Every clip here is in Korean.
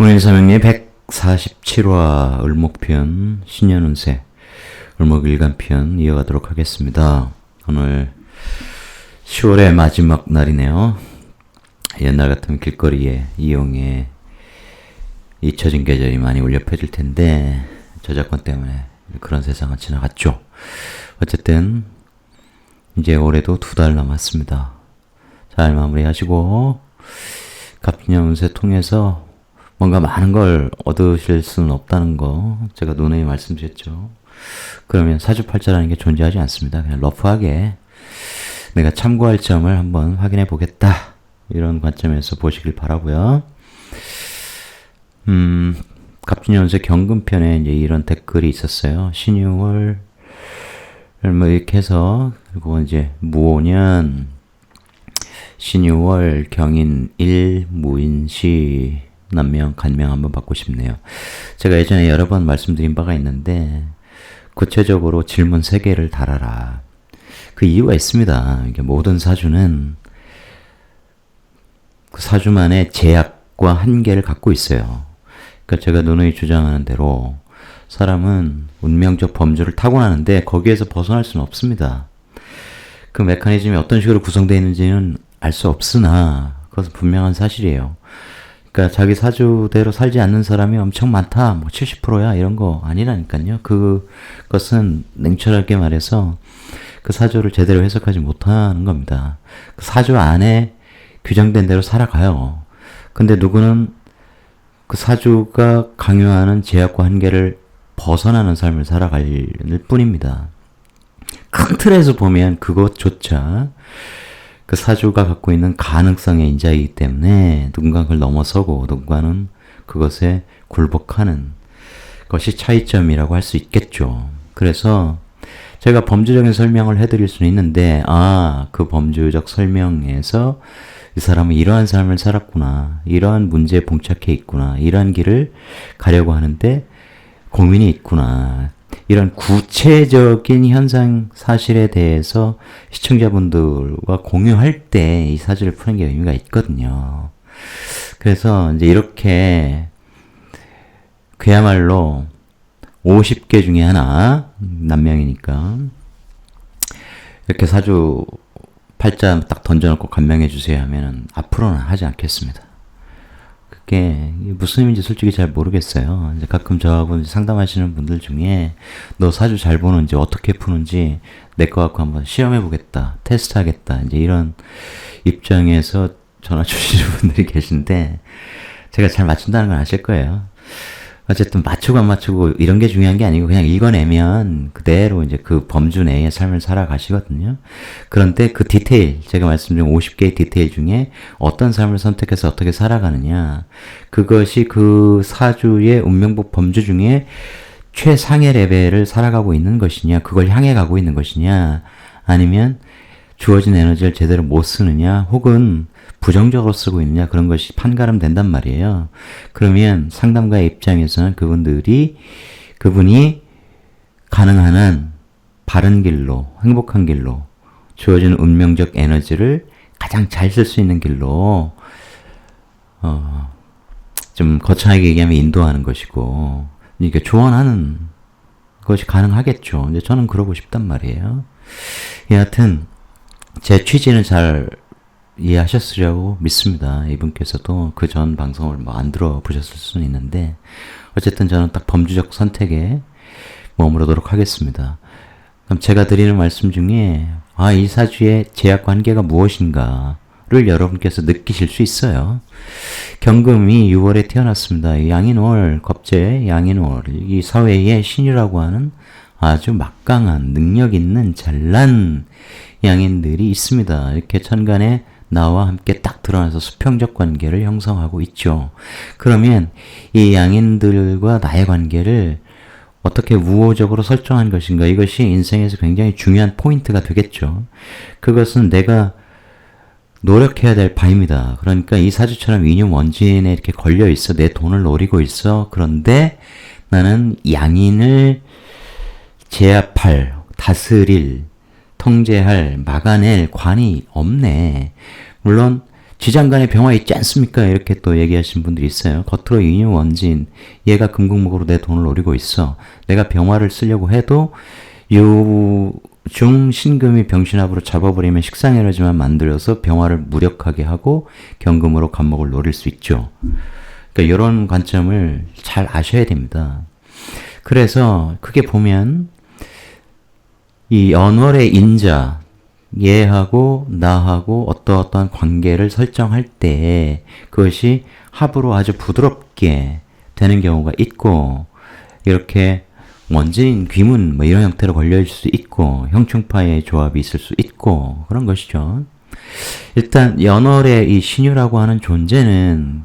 오늘 사명리 147화 을목편 신년운세 을목일간편 이어가도록 하겠습니다. 오늘 10월의 마지막 날이네요. 옛날 같으면 길거리에 이용에 잊혀진 계절이 많이 울려 퍼질 텐데 저작권 때문에 그런 세상은 지나갔죠. 어쨌든 이제 올해도 2달 남았습니다. 잘 마무리하시고 갑진년 운세 통해서 뭔가 많은 걸 얻으실 수는 없다는 거 제가 누누이 말씀드렸죠. 그러면 사주팔자라는 게 존재하지 않습니다. 그냥 러프하게 내가 참고할 점을 한번 확인해 보겠다, 이런 관점에서 보시길 바라고요. 갑진년 운세 경금편에 이제 이런 댓글이 있었어요. 신유월 뭐 이렇게 해서, 그리고 이제 무오년 신유월 경인일 무인시 남명 간명 한번 받고 싶네요. 제가 예전에 여러 번 말씀드린 바가 있는데 구체적으로 질문 3개를 달아라. 그 이유가 있습니다. 이게 모든 사주는 그 사주만의 제약과 한계를 갖고 있어요. 그러니까 제가 누누이 주장하는 대로 사람은 운명적 범주를 타고나는데 거기에서 벗어날 수는 없습니다. 그 메커니즘이 어떤 식으로 구성되어 있는지는 알 수 없으나 그것은 분명한 사실이에요. 그러니까 자기 사주대로 살지 않는 사람이 엄청 많다, 뭐 70%야 이런 거 아니라니까요. 그것은 냉철하게 말해서 그 사주를 제대로 해석하지 못하는 겁니다. 그 사주 안에 규정된 대로 살아가요. 근데 누구는 그 사주가 강요하는 제약과 한계를 벗어나는 삶을 살아갈 뿐입니다. 큰 틀에서 보면 그것조차 그 사주가 갖고 있는 가능성의 인자이기 때문에 누군가 그걸 넘어서고 누군가는 그것에 굴복하는 것이 차이점이라고 할 수 있겠죠. 그래서 제가 범주적인 설명을 해드릴 수는 있는데, 그 범주적 설명에서 이 사람은 이러한 삶을 살았구나, 이러한 문제에 봉착해 있구나, 이러한 길을 가려고 하는데 고민이 있구나, 이런 구체적인 현상 사실에 대해서 시청자분들과 공유할 때 이 사주를 푸는 게 의미가 있거든요. 그래서 이제 이렇게 그야말로 50개 중에 하나, 남명이니까 이렇게 사주 팔자 딱 던져놓고 간명해 주세요 하면은 앞으로는 하지 않겠습니다. 그게 무슨 의미인지 솔직히 잘 모르겠어요. 이제 가끔 저하고 상담하시는 분들 중에 너 사주 잘 보는지 어떻게 푸는지 내 거 갖고 한번 시험해 보겠다, 테스트 하겠다, 이제 이런 입장에서 전화 주시는 분들이 계신데 제가 잘 맞춘다는 건 아실 거예요. 어쨌든 맞추고 안 맞추고 이런 게 중요한 게 아니고 그냥 읽어내면 그대로 이제 그 범주 내의 삶을 살아가시거든요. 그런데 그 디테일, 제가 말씀드린 50개의 디테일 중에 어떤 삶을 선택해서 어떻게 살아가느냐, 그것이 그 사주의 운명법 범주 중에 최상의 레벨을 살아가고 있는 것이냐, 그걸 향해 가고 있는 것이냐, 아니면 주어진 에너지를 제대로 못 쓰느냐, 혹은 부정적으로 쓰고 있느냐, 그런 것이 판가름 된단 말이에요. 그러면 상담가의 입장에서는 그분이 가능한 한 바른 길로, 행복한 길로, 주어지는 운명적 에너지를 가장 잘 쓸 수 있는 길로 좀 거창하게 얘기하면 인도하는 것이고, 이게 조언하는 것이 가능하겠죠. 이제 저는 그러고 싶단 말이에요. 여하튼 제 취지는 잘 이해하셨으려고 믿습니다. 이분께서도 그 전 방송을 뭐 안 들어보셨을 수는 있는데 어쨌든 저는 딱 범주적 선택에 머무르도록 하겠습니다. 그럼 제가 드리는 말씀 중에 이 사주의 제약과 한계가 무엇인가를 여러분께서 느끼실 수 있어요. 경금이 6월에 태어났습니다. 양인월, 겁재 양인월, 이 사회의 신유라고 하는 아주 막강한 능력 있는 잘난 양인들이 있습니다. 이렇게 천간에 나와 함께 딱 드러나서 수평적 관계를 형성하고 있죠. 그러면 이 양인들과 나의 관계를 어떻게 우호적으로 설정한 것인가, 이것이 인생에서 굉장히 중요한 포인트가 되겠죠. 그것은 내가 노력해야 될 바입니다. 그러니까 이 사주처럼 인용 원진에 이렇게 걸려 있어, 내 돈을 노리고 있어. 그런데 나는 양인을 제압할, 다스릴, 통제할, 막아낼 관이 없네. 물론 지장간에 병화 있지 않습니까? 이렇게 또 얘기하시는 분들이 있어요. 겉으로 인유원진, 얘가 금국목으로 내 돈을 노리고 있어. 내가 병화를 쓰려고 해도 유중 신금이 병신합으로 잡아버리면 식상에너지만 만들어서 병화를 무력하게 하고 경금으로 간목을 노릴 수 있죠. 그러니까 이런 관점을 잘 아셔야 됩니다. 그래서 크게 보면 이 연월의 인자, 얘하고 나하고 어떠한 관계를 설정할 때 그것이 합으로 아주 부드럽게 되는 경우가 있고, 이렇게 원진, 귀문 뭐 이런 형태로 걸려있을 수 있고, 형충파의 조합이 있을 수 있고, 그런 것이죠. 일단 연월의 이 신유라고 하는 존재는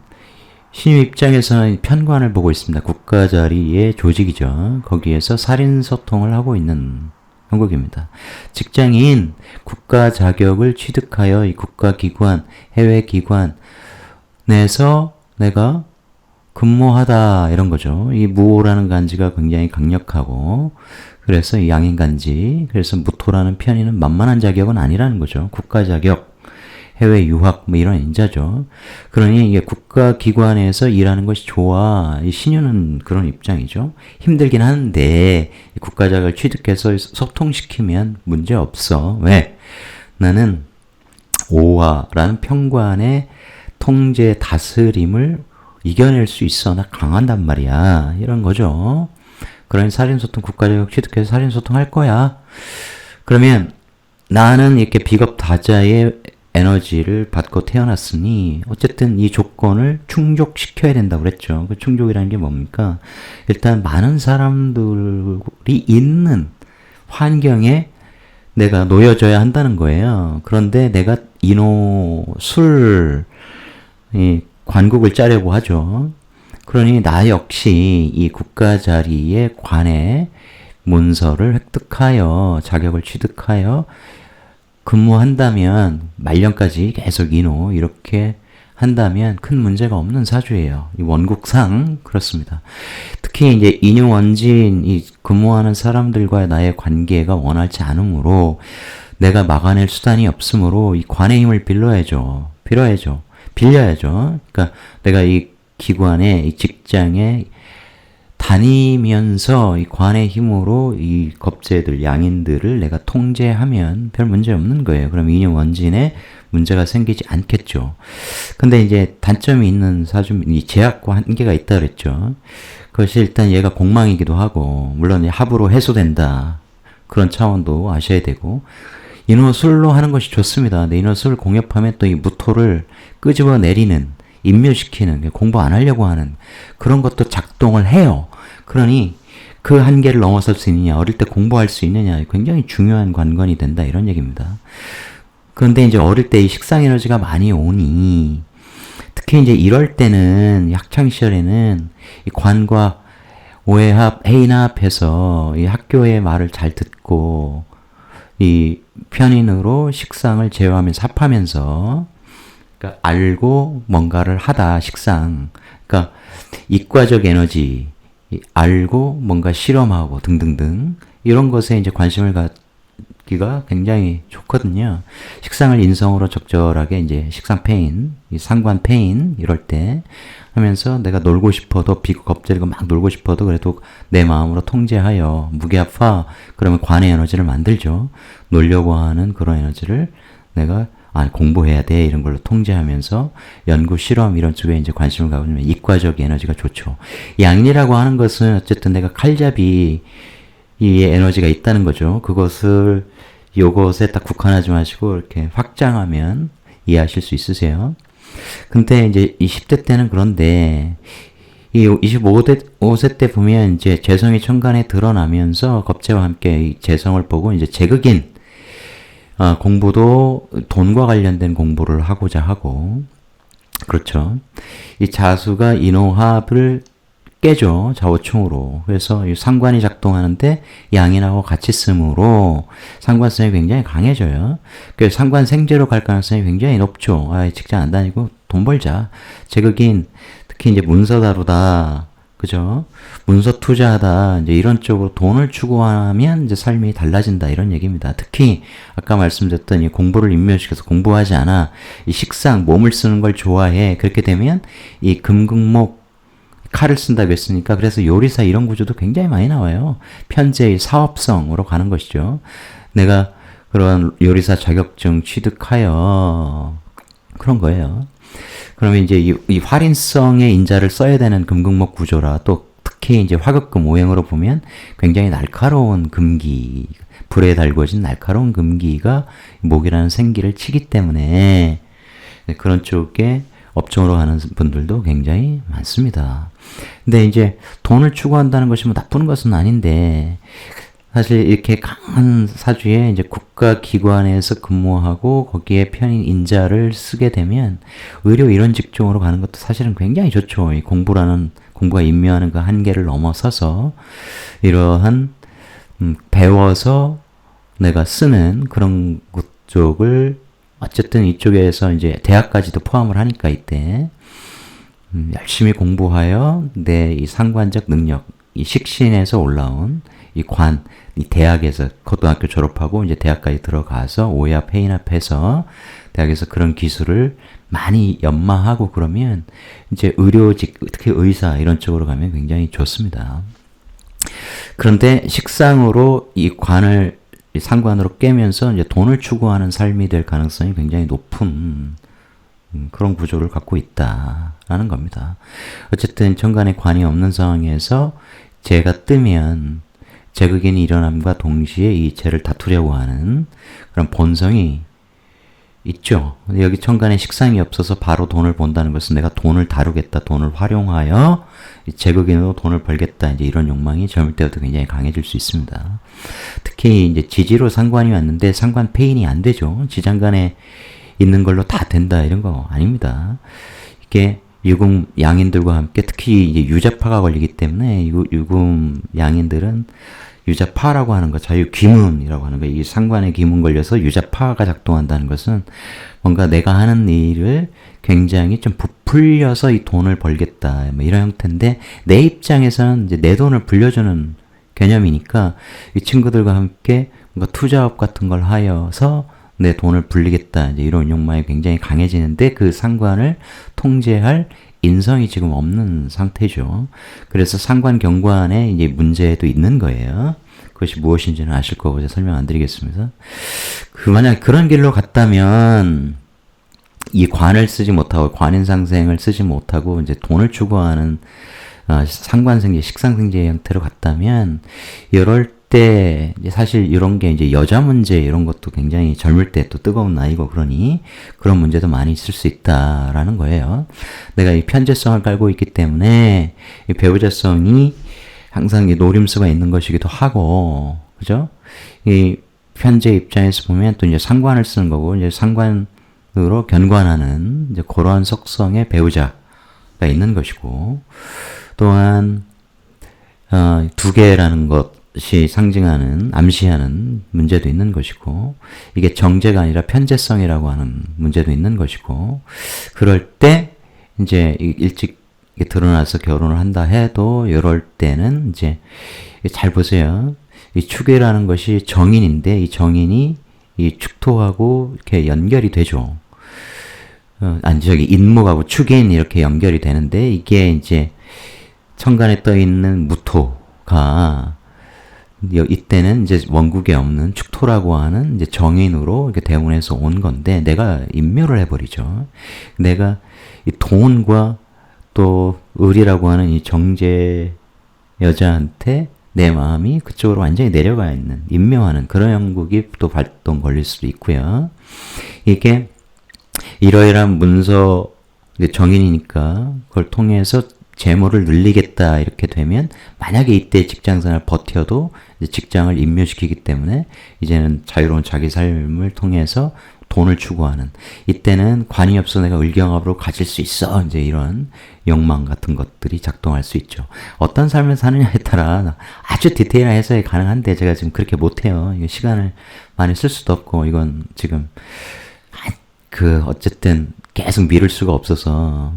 신유 입장에서는 편관을 보고 있습니다. 국가 자리의 조직이죠. 거기에서 살인소통을 하고 있는 형국입니다. 직장인, 국가 자격을 취득하여 이 국가기관, 해외기관 내에서 내가 근무하다 이런 거죠. 이 무호라는 간지가 굉장히 강력하고, 그래서 이 양인간지, 그래서 무토라는 편의는 만만한 자격은 아니라는 거죠. 국가 자격, 해외 유학 뭐 이런 인자죠. 그러니 이게 국가기관에서 일하는 것이 좋아. 이 신유는 그런 입장이죠. 힘들긴 하는데 국가 자격을 취득해서 소통시키면 문제 없어. 왜? 나는 오화라는 평관의 통제 다스림을 이겨낼 수 있어. 나 강한단 말이야. 이런 거죠. 그러니 살인소통 국가자격 취득해서 살인소통 할 거야. 그러면 나는 이렇게 비겁다자의 에너지를 받고 태어났으니 어쨌든 이 조건을 충족시켜야 된다고 그랬죠. 그 충족이라는 게 뭡니까? 일단 많은 사람들이 있는 환경에 내가 놓여져야 한다는 거예요. 그런데 내가 술, 관국을 짜려고 하죠. 그러니 나 역시 이 국가 자리에 관해 문서를 획득하여 자격을 취득하여 근무한다면 말년까지 계속 이렇게 한다면 큰 문제가 없는 사주예요. 이 원국상 그렇습니다. 특히 이제 인유원진 이 근무하는 사람들과의 나의 관계가 원활치 않으므로 내가 막아낼 수단이 없으므로 이 관의 힘을 빌려야죠. 그러니까 내가 이 기관에, 이 직장에 다니면서 이 관의 힘으로 이 겁재들, 양인들을 내가 통제하면 별 문제 없는 거예요. 그럼 인유원진에 문제가 생기지 않겠죠. 근데 이제 단점이 있는 이 제약과 한계가 있다 그랬죠. 그것이 일단 얘가 공망이기도 하고, 물론 합으로 해소된다. 그런 차원도 아셔야 되고, 인호술로 하는 것이 좋습니다. 근데 인호술을 공협하면 또 이 무토를 끄집어 내리는, 인묘시키는, 공부 안 하려고 하는 그런 것도 작동을 해요. 그러니 그 한계를 넘어설 수 있느냐, 어릴 때 공부할 수 있느냐, 굉장히 중요한 관건이 된다 이런 얘기입니다. 그런데 이제 어릴 때 이 식상 에너지가 많이 오니, 특히 이제 이럴 때는 학창 시절에는 이 관과 오해합, 해인합해서 이 학교의 말을 잘 듣고 이 편인으로 식상을 제어하면서 합하면서, 그러니까 알고 뭔가를 하다, 식상. 그러니까 이과적 에너지, 알고 뭔가 실험하고 등등등 이런 것에 이제 관심을 갖기가 굉장히 좋거든요. 식상을 인성으로 적절하게 이제 식상 페인, 이 상관 페인 이럴 때 하면서 내가 놀고 싶어도 비겁제리고 막 놀고 싶어도 그래도 내 마음으로 통제하여 무게합화, 그러면 관의 에너지를 만들죠. 놀려고 하는 그런 에너지를 내가 공부해야 돼 이런 걸로 통제하면서 연구 실험 이런 쪽에 이제 관심을 가지면 이과적 에너지가 좋죠. 양이라고 하는 것은 어쨌든 내가 칼잡이 이 에너지가 있다는 거죠. 그것을 요것에 딱 국한하지 마시고 이렇게 확장하면 이해하실 수 있으세요. 근데 이제 20대 때는 그런데 이 25세 때 보면 이제 재성이 천간에 드러나면서 겁재와 함께 이 재성을 보고 이제 재극인 공부도 돈과 관련된 공부를 하고자 하고, 그렇죠. 이 자수가 인호합을 깨죠. 좌우충으로. 그래서 이 상관이 작동하는데 양인하고 같이 쓰므로 상관성이 굉장히 강해져요. 그래서 상관 생제로 갈 가능성이 굉장히 높죠. 직장 안 다니고 돈 벌자. 재극인, 특히 이제 문서 다루다, 그죠? 문서 투자하다, 이제 이런 쪽으로 돈을 추구하면 이제 삶이 달라진다, 이런 얘기입니다. 특히, 아까 말씀드렸던 이 공부를 인면시켜서 공부하지 않아, 이 식상, 몸을 쓰는 걸 좋아해. 그렇게 되면, 이 금극목, 칼을 쓴다고 했으니까, 그래서 요리사 이런 구조도 굉장히 많이 나와요. 편제의 사업성으로 가는 것이죠. 내가 그런 요리사 자격증 취득하여, 그런 거예요. 그러면 이제 이 활인성의 인자를 써야 되는 금극목 구조라, 또 특히 이제 화극금 오행으로 보면 굉장히 날카로운 금기, 불에 달궈진 날카로운 금기가 목이라는 생기를 치기 때문에 그런 쪽에 업종으로 가는 분들도 굉장히 많습니다. 근데 이제 돈을 추구한다는 것이 뭐 나쁜 것은 아닌데, 사실 이렇게 강한 사주에 이제 국가기관에서 근무하고 거기에 편인 인자를 쓰게 되면 의료 이런 직종으로 가는 것도 사실은 굉장히 좋죠. 이 공부가 임묘하는 그 한계를 넘어서서 이러한 배워서 내가 쓰는 그런 것 쪽을 어쨌든 이쪽에서 이제 대학까지도 포함을 하니까 이때 열심히 공부하여 내 이 상관적 능력, 이 식신에서 올라온 이 대학에서 고등학교 졸업하고 이제 대학까지 들어가서 오해합, 회인합해서 대학에서 그런 기술을 많이 연마하고 그러면 이제 의료직, 특히 의사 이런 쪽으로 가면 굉장히 좋습니다. 그런데 식상으로 이 상관으로 깨면서 이제 돈을 추구하는 삶이 될 가능성이 굉장히 높은 그런 구조를 갖고 있다라는 겁니다. 어쨌든 천간에 관이 없는 상황에서 재가 뜨면 재극인이 일어남과 동시에 이 재를 다투려고 하는 그런 본성이 있죠. 여기 천간에 식상이 없어서 바로 돈을 본다는 것은 내가 돈을 다루겠다, 돈을 활용하여 재극인으로 돈을 벌겠다, 이제 이런 욕망이 젊을 때부터 굉장히 강해질 수 있습니다. 특히 이제 지지로 상관이 왔는데 상관 폐인이 안 되죠. 지장간에 있는 걸로 다 된다, 이런 거 아닙니다. 이게 유금 양인들과 함께 특히 이제 유자파가 걸리기 때문에 유금 양인들은 유자파라고 하는 거, 자유귀문이라고 하는 거, 이 상관에 귀문 걸려서 유자파가 작동한다는 것은 뭔가 내가 하는 일을 굉장히 좀 부풀려서 이 돈을 벌겠다, 뭐 이런 형태인데, 내 입장에서는 이제 내 돈을 불려주는 개념이니까 이 친구들과 함께 뭔가 투자업 같은 걸 하여서 내 돈을 불리겠다, 이제 이런 욕망이 굉장히 강해지는데 그 상관을 통제할 인성이 지금 없는 상태죠. 그래서 상관 경관에 이제 문제도 있는 거예요. 그것이 무엇인지는 아실 거고 제가 설명 안 드리겠습니다. 만약 그런 길로 갔다면 이 관을 쓰지 못하고 관인상생을 쓰지 못하고 이제 돈을 추구하는 상관생제, 식상생제 형태로 갔다면 이럴 때 사실 이런 게 이제 여자 문제 이런 것도 굉장히 젊을 때 또 뜨거운 나이고 그러니 그런 문제도 많이 있을 수 있다라는 거예요. 내가 이 편재성을 깔고 있기 때문에 이 배우자성이 항상 이 노림수가 있는 것이기도 하고, 그죠? 이 편재 입장에서 보면 또 이제 상관을 쓰는 거고, 이제 상관으로 견관하는 이제 그러한 속성의 배우자가 있는 것이고, 또한 두 개라는 것이 상징하는, 암시하는 문제도 있는 것이고, 이게 정제가 아니라 편재성이라고 하는 문제도 있는 것이고, 그럴 때 이제 일찍 드러나서 결혼을 한다 해도 이럴 때는 이제 잘 보세요. 이 축이라는 것이 정인인데 이 정인이 이 축토하고 이렇게 연결이 되죠. 인목하고 축인 이렇게 연결이 되는데 이게 이제 천간에 떠 있는 무토가 이때는 이제 원국에 없는 축토라고 하는 이제 정인으로 이렇게 대운에서 온 건데 내가 인묘를 해버리죠. 내가 이 돈과 또 을이라고 하는 이 정제 여자한테 내 마음이 그쪽으로 완전히 내려가 있는, 인묘하는 그런 형국이 또 발동 걸릴 수도 있고요. 이게 이러이러한 문서 정인이니까 그걸 통해서 재물을 늘리겠다 이렇게 되면 만약에 이때 직장생활 버텨도 이제 직장을 인묘시키기 때문에 이제는 자유로운 자기 삶을 통해서 돈을 추구하는, 이때는 관이 없어 내가 을경합으로 가질 수 있어, 이제 이런 욕망 같은 것들이 작동할 수 있죠. 어떤 삶을 사느냐에 따라 아주 디테일한 해석이 가능한데 제가 지금 그렇게 못해요. 이거 시간을 많이 쓸 수도 없고 이건 지금 어쨌든 계속 미룰 수가 없어서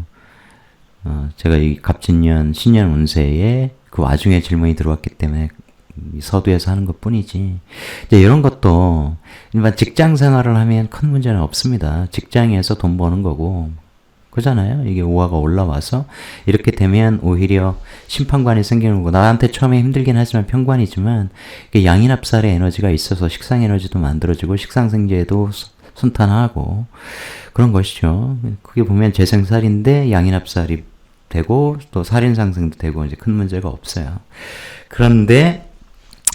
제가 이 갑진년 신년 운세에 그 와중에 질문이 들어왔기 때문에 이 서두에서 하는 것 뿐이지. 이제 이런 것도 일반 직장 생활을 하면 큰 문제는 없습니다. 직장에서 돈 버는 거고, 그잖아요. 이게 오화가 올라와서 이렇게 되면 오히려 심판관이 생기는 거고, 나한테 처음에 힘들긴 하지만 편관이지만 이게 양인합살의 에너지가 있어서 식상 에너지도 만들어지고 식상생재도 순탄하고 그런 것이죠. 그게 보면 재생살인데 양인합살이 되고 또 살인상승도 되고 이제 큰 문제가 없어요. 그런데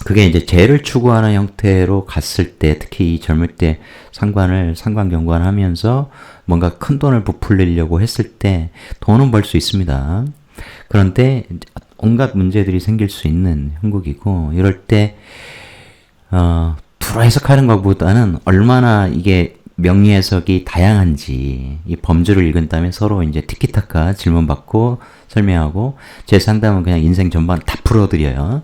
그게 이제 재를 추구하는 형태로 갔을 때, 특히 이 젊을 때 상관경관하면서 뭔가 큰 돈을 부풀리려고 했을 때 돈은 벌 수 있습니다. 그런데 온갖 문제들이 생길 수 있는 형국이고, 이럴 때 두루 해석하는 것보다는 얼마나 이게 명리 해석이 다양한지 이 범주를 읽은 다음에 서로 이제 티키타카 질문받고 설명하고, 제 상담은 그냥 인생 전반 다 풀어드려요.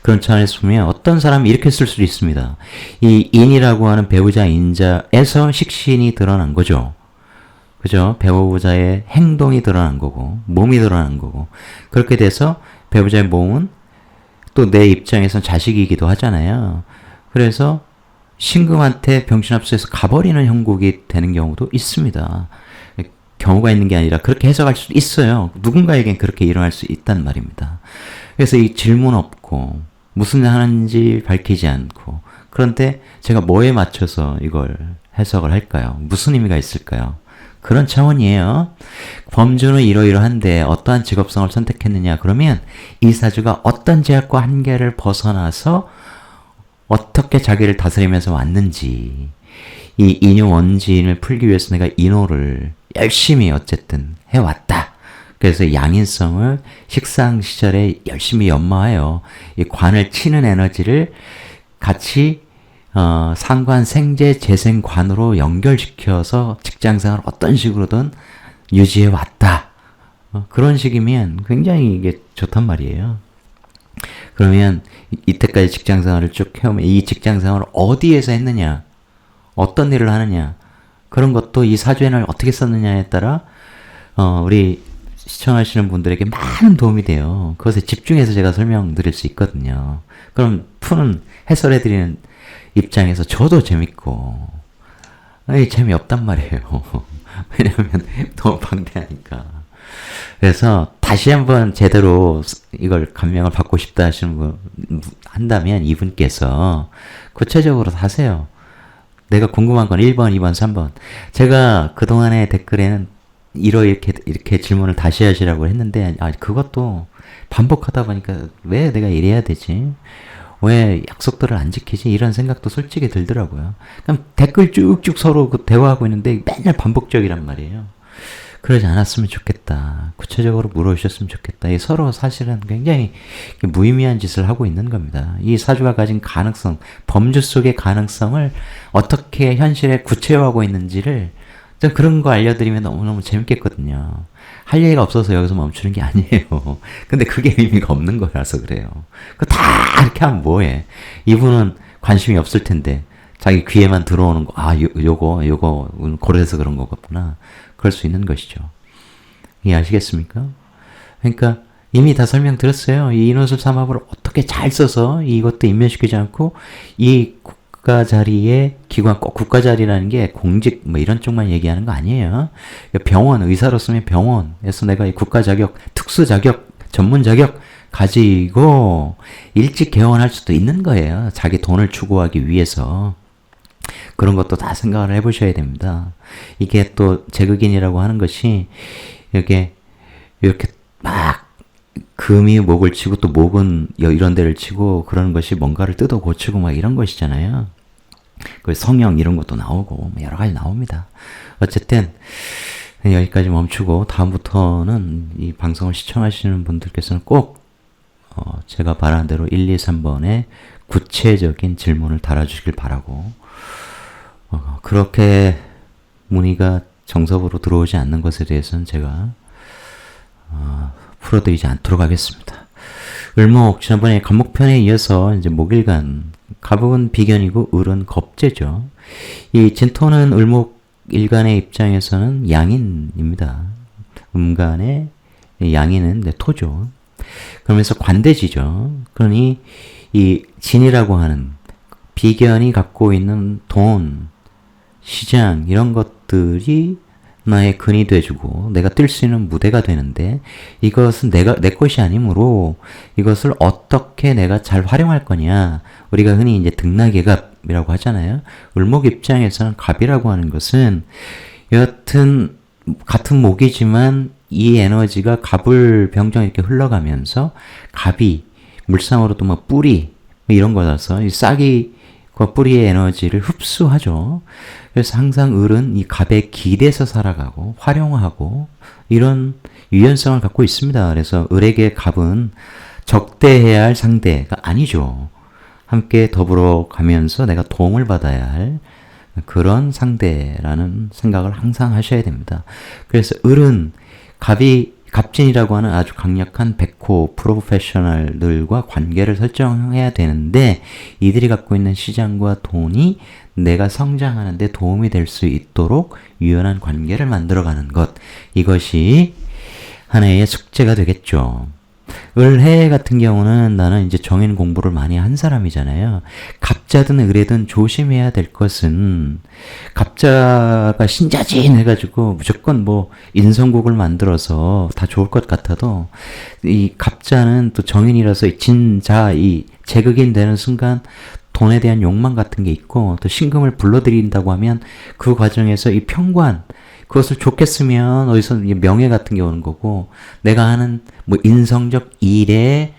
그런 차원에서 보면 어떤 사람이 이렇게 쓸 수도 있습니다. 이 인이라고 하는 배우자 인자에서 식신이 드러난 거죠. 그죠? 배우자의 행동이 드러난 거고 몸이 드러난 거고, 그렇게 돼서 배우자의 몸은 또 내 입장에선 자식이기도 하잖아요. 그래서 신금한테 병신합수해서 가버리는 형국이 되는 경우도 있습니다. 경우가 있는 게 아니라 그렇게 해석할 수도 있어요. 누군가에겐 그렇게 일어날 수 있단 말입니다. 그래서 이 질문 없고 무슨 하는지 밝히지 않고, 그런데 제가 뭐에 맞춰서 이걸 해석을 할까요? 무슨 의미가 있을까요? 그런 차원이에요. 범주는 이러이러한데 어떠한 직업성을 선택했느냐 그러면 이 사주가 어떤 제약과 한계를 벗어나서 어떻게 자기를 다스리면서 왔는지, 이 인유 원진을 풀기 위해서 내가 인호를 열심히 어쨌든 해왔다. 그래서 양인성을 식상 시절에 열심히 연마하여 이 관을 치는 에너지를 같이 상관, 생재, 재생관으로 연결시켜서 직장생활을 어떤 식으로든 유지해 왔다. 그런 식이면 굉장히 이게 좋단 말이에요. 그러면 이때까지 직장생활을 쭉 해오면 이 직장생활을 어디에서 했느냐, 어떤 일을 하느냐, 그런 것도 이 사주에는 어떻게 썼느냐에 따라 우리 시청하시는 분들에게 많은 도움이 돼요. 그것에 집중해서 제가 설명드릴 수 있거든요. 그럼 푸는 해설해드리는 입장에서 저도 재밌고, 재미없단 말이에요. 왜냐면 너무 방대하니까. 그래서 다시 한번 제대로 이걸 감명을 받고 싶다 하시는 분 한다면 이분께서 구체적으로 하세요. 내가 궁금한 건 1번, 2번, 3번. 제가 그동안의 댓글에는 이렇게 질문을 다시 하시라고 했는데, 그것도 반복하다 보니까 왜 내가 이래야 되지? 왜 약속들을 안 지키지? 이런 생각도 솔직히 들더라고요. 그럼 댓글 쭉쭉 서로 대화하고 있는데 맨날 반복적이란 말이에요. 그러지 않았으면 좋겠다. 구체적으로 물어주셨으면 좋겠다. 이 서로 사실은 굉장히 무의미한 짓을 하고 있는 겁니다. 이 사주가 가진 가능성, 범주 속의 가능성을 어떻게 현실에 구체화하고 있는지를 그런 거 알려드리면 너무너무 재밌겠거든요. 할 얘기가 없어서 여기서 멈추는 게 아니에요. 근데 그게 의미가 없는 거라서 그래요. 그거 다 이렇게 하면 뭐해. 이분은 관심이 없을 텐데 자기 귀에만 들어오는 거, 요거 고려해서 그런 거구나. 그럴 수 있는 것이죠. 이해하시겠습니까? 그러니까 이미 다 설명드렸어요. 이 인호술 삼합을 어떻게 잘 써서 이것도 인면시키지 않고 이 국가 자리에 기관, 꼭 국가 자리라는 게 공직 뭐 이런 쪽만 얘기하는 거 아니에요. 병원, 의사로 쓰면 병원에서 내가 이 국가 자격, 특수 자격, 전문 자격 가지고 일찍 개원할 수도 있는 거예요. 자기 돈을 추구하기 위해서. 그런 것도 다 생각을 해보셔야 됩니다. 이게 또 제극인이라고 하는 것이 이렇게 막 금이 목을 치고 또 목은 이런 데를 치고 그러는 것이 뭔가를 뜯어 고치고 막 이런 것이잖아요. 그 성형 이런 것도 나오고 여러 가지 나옵니다. 어쨌든 여기까지 멈추고 다음부터는 이 방송을 시청하시는 분들께서는 꼭 제가 바라는 대로 1, 2, 3번에 구체적인 질문을 달아주시길 바라고, 그렇게 문의가 정석으로 들어오지 않는 것에 대해서는 제가 풀어드리지 않도록 하겠습니다. 을목, 지난번에 간목편에 이어서 이제 목일간, 갑은 비견이고 을은 겁재죠. 이 진토는 을목 일간의 입장에서는 양인입니다. 음간의 양이는 이제 토죠. 그러면서 관대지죠. 그러니 이 진이라고 하는 비견이 갖고 있는 돈, 시장 이런 것들이 나의 근이 돼주고 내가 뛸 수 있는 무대가 되는데 이것은 내 것이 아니므로 이것을 어떻게 내가 잘 활용할 거냐. 우리가 흔히 이제 등락예갑이라고 하잖아요. 을목 입장에서는 갑이라고 하는 것은 여하튼 같은 목이지만 이 에너지가 갑을 병정 이렇게 흘러가면서 갑이 물상으로도 뭐 뿌리 뭐 이런 거라서 이 싹이 그 뿌리의 에너지를 흡수하죠. 그래서 항상 을은 이 갑에 기대서 살아가고 활용하고 이런 유연성을 갖고 있습니다. 그래서 을에게 갑은 적대해야 할 상대가 아니죠. 함께 더불어 가면서 내가 도움을 받아야 할 그런 상대라는 생각을 항상 하셔야 됩니다. 그래서 을은 갑진이라고 하는 아주 강력한 백호 프로페셔널들과 관계를 설정해야 되는데 이들이 갖고 있는 시장과 돈이 내가 성장하는 데 도움이 될 수 있도록 유연한 관계를 만들어가는 것, 이것이 하나의 숙제가 되겠죠. 을해 같은 경우는 나는 이제 정인 공부를 많이 한 사람이잖아요. 갑자든 을이든 조심해야 될 것은 갑자가 신자진 해가지고 무조건 뭐 인성곡을 만들어서 다 좋을 것 같아도 이 갑자는 또 정인이라서 이 제극인 되는 순간 돈에 대한 욕망 같은 게 있고 또 신금을 불러들인다고 하면 그 과정에서 이 평관 그것을 좋게 쓰면 어디서 명예 같은 게 오는 거고 내가 하는 뭐 인성적 일에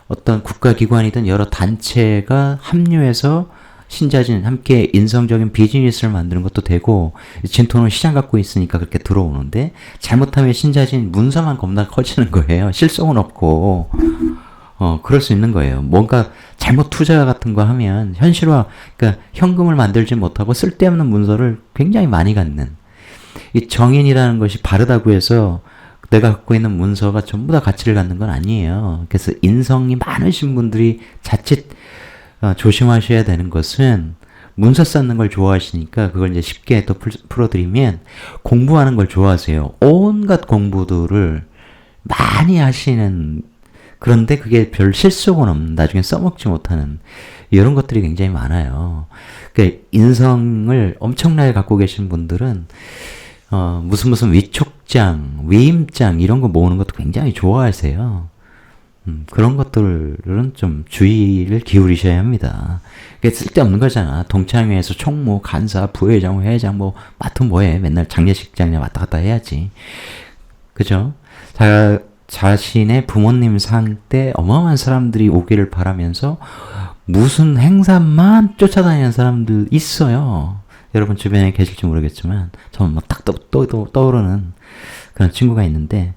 어떤 국가기관이든 여러 단체가 합류해서 신자진 함께 인성적인 비즈니스를 만드는 것도 되고 진토는 시장 갖고 있으니까 그렇게 들어오는데 잘못하면 신자진 문서만 겁나 커지는 거예요. 실속은 없고 그럴 수 있는 거예요. 뭔가 잘못 투자 같은 거 하면 현실화, 그러니까 현금을 만들지 못하고 쓸데없는 문서를 굉장히 많이 갖는 이 정인이라는 것이 바르다고 해서 내가 갖고 있는 문서가 전부 다 가치를 갖는 건 아니에요. 그래서 인성이 많으신 분들이 자칫 조심하셔야 되는 것은 문서 쌓는 걸 좋아하시니까 그걸 이제 쉽게 또 풀어드리면 공부하는 걸 좋아하세요. 온갖 공부들을 많이 하시는 그런데 그게 별 실속은 없는 나중에 써먹지 못하는 이런 것들이 굉장히 많아요. 그러니까 인성을 엄청나게 갖고 계신 분들은 무슨 위촉장, 위임장 이런 거 모으는 것도 굉장히 좋아하세요. 그런 것들은 좀 주의를 기울이셔야 합니다. 그게 쓸데없는 거잖아. 동창회에서 총무, 간사, 부회장, 회장 뭐 맡으면 뭐해. 맨날 장례식장에 왔다 갔다 해야지. 그죠? 자신의 부모님 상 때 어마어마한 사람들이 오기를 바라면서 무슨 행사만 쫓아다니는 사람들 있어요. 여러분 주변에 계실지 모르겠지만 저는 막 딱 떠오르는 그런 친구가 있는데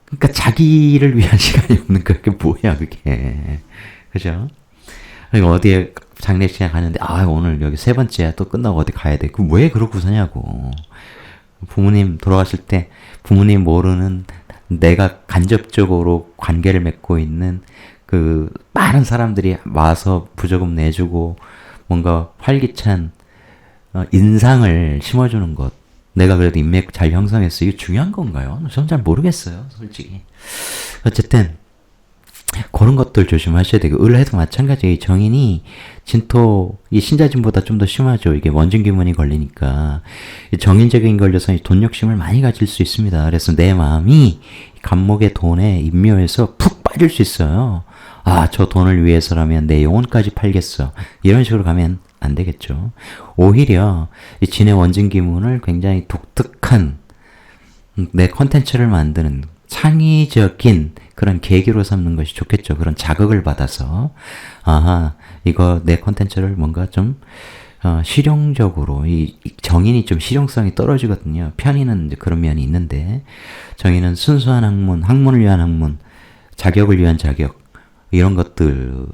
그러니까 자기를 위한 시간이 없는 거야. 그게 뭐야 그게. 그죠? 그리고 어디에 장례식장에 가는데 오늘 여기 세 번째야. 또 끝나고 어디 가야 돼. 그 왜 그러고 사냐고. 부모님 돌아가실 때 부모님 모르는 내가 간접적으로 관계를 맺고 있는 그 많은 사람들이 와서 부조금 내주고 뭔가 활기찬 인상을 심어주는 것. 내가 그래도 인맥 잘 형성했어. 이게 중요한 건가요? 저는 잘 모르겠어요. 솔직히. 어쨌든 그런 것들 조심하셔야 되고 을해도 마찬가지예요. 정인이 진토 이 신자진보다 좀 더 심하죠. 이게 원진기문이 걸리니까 정인적인 걸려서 돈 욕심을 많이 가질 수 있습니다. 그래서 내 마음이 간목의 돈에 임묘해서 푹 빠질 수 있어요. 저 돈을 위해서라면 내 영혼까지 팔겠어. 이런 식으로 가면 안 되겠죠. 오히려 이 진의 원진기문을 굉장히 독특한 내 컨텐츠를 만드는 창의적인 그런 계기로 삼는 것이 좋겠죠. 그런 자극을 받아서 이거 내 컨텐츠를 뭔가 좀 실용적으로 이 정인이 좀 실용성이 떨어지거든요. 편의는 이제 그런 면이 있는데 정인은 순수한 학문을 위한 학문, 자격을 위한 자격 이런 것들의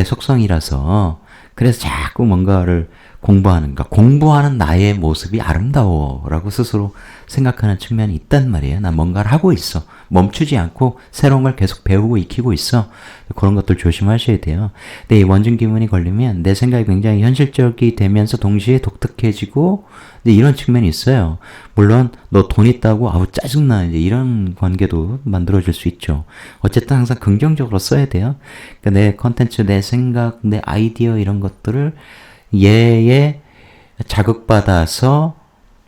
속성이라서 그래서 자꾸 뭔가를 공부하는가? 공부하는 나의 모습이 아름다워 라고 스스로 생각하는 측면이 있단 말이에요. 나 뭔가를 하고 있어. 멈추지 않고 새로운 걸 계속 배우고 익히고 있어. 그런 것들 조심하셔야 돼요. 근데 이 원중 기문이 걸리면 내 생각이 굉장히 현실적이 되면서 동시에 독특해지고 이런 측면이 있어요. 물론 너 돈 있다고 아우 짜증나 이제 이런 관계도 만들어질 수 있죠. 어쨌든 항상 긍정적으로 써야 돼요. 그러니까 내 컨텐츠, 내 생각, 내 아이디어 이런 것들을 얘에 자극받아서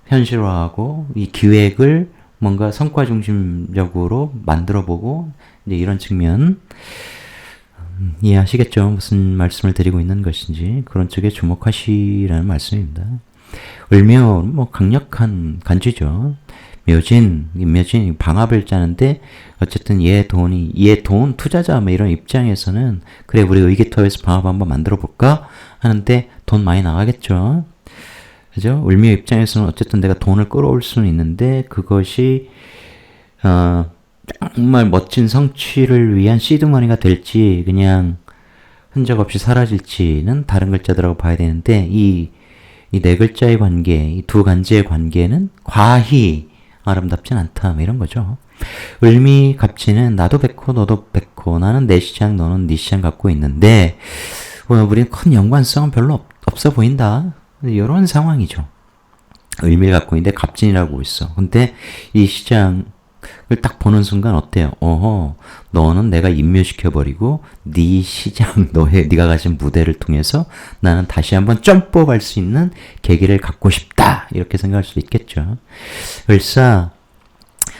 현실화하고 이 기획을 뭔가 성과 중심적으로 만들어보고 이제 이런 측면 이해하시겠죠? 무슨 말씀을 드리고 있는 것인지 그런 쪽에 주목하시라는 말씀입니다. 을묘 뭐 강력한 간지죠. 묘진 방합을 짜는데 어쨌든 얘 돈 투자자 뭐 이런 입장에서는 그래 우리 의기투합해서 방합 한번 만들어 볼까 하는데 돈 많이 나가겠죠. 그죠? 을묘 입장에서는 어쨌든 내가 돈을 끌어올 수는 있는데 그것이 정말 멋진 성취를 위한 시드머니가 될지 그냥 흔적 없이 사라질지는 다른 글자들하고 봐야 되는데 이 네 글자의 관계, 이 두 간지의 관계는 과히 아름답진 않다 뭐 이런 거죠. 을미 갑진은 나도 백호 너도 백호 나는 내 시장 너는 네 시장 갖고 있는데 우리는 큰 연관성은 별로 없어 보인다. 이런 상황이죠. 의미를 갖고 있는데 갑진이라고 있어. 근데 이 시장을 딱 보는 순간 어때요? 너는 내가 인멸시켜버리고 네 시장, 네가 가진 무대를 통해서 나는 다시 한번 점프할 수 있는 계기를 갖고 싶다. 이렇게 생각할 수도 있겠죠. 을사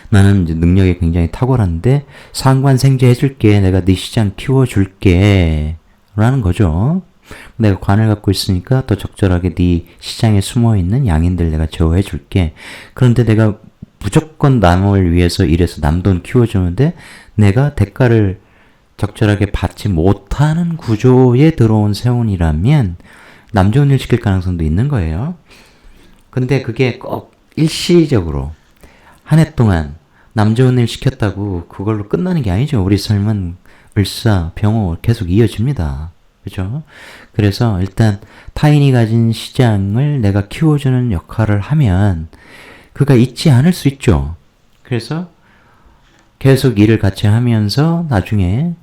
나는 이제 능력이 굉장히 탁월한데 상관생제 해줄게. 내가 네 시장 키워줄게. 라는 거죠. 내가 관을 갖고 있으니까 더 적절하게 네 시장에 숨어있는 양인들 내가 제어해줄게. 그런데 내가 무조건 남을 위해서 일해서 남돈 키워주는데 내가 대가를 적절하게 받지 못하는 구조에 들어온 세운이라면 남 좋은 일 시킬 가능성도 있는 거예요. 근데 그게 꼭 일시적으로 한 해 동안 남 좋은 일 시켰다고 그걸로 끝나는 게 아니죠. 우리 삶은 을사, 병호 계속 이어집니다. 그죠? 그래서 일단 타인이 가진 시장을 내가 키워주는 역할을 하면 그가 있지 않을 수 있죠. 그래서 계속 일을 같이 하면서 나중에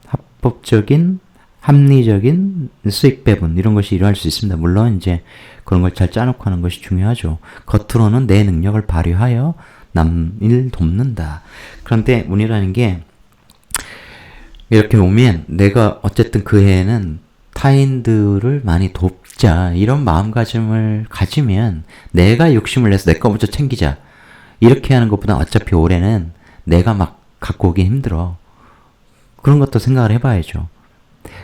합법적인 합리적인 수익 배분 이런 것이 일어날 수 있습니다. 물론 이제 그런 걸 잘 짜놓고 하는 것이 중요하죠. 겉으로는 내 능력을 발휘하여 남일 돕는다. 그런데 운이라는 게 이렇게 오면 내가 어쨌든 그 해에는 타인들을 많이 돕자 이런 마음가짐을 가지면 내가 욕심을 내서 내 거 먼저 챙기자 이렇게 하는 것보다 어차피 올해는 내가 막 갖고 오기 힘들어. 그런 것도 생각을 해봐야죠.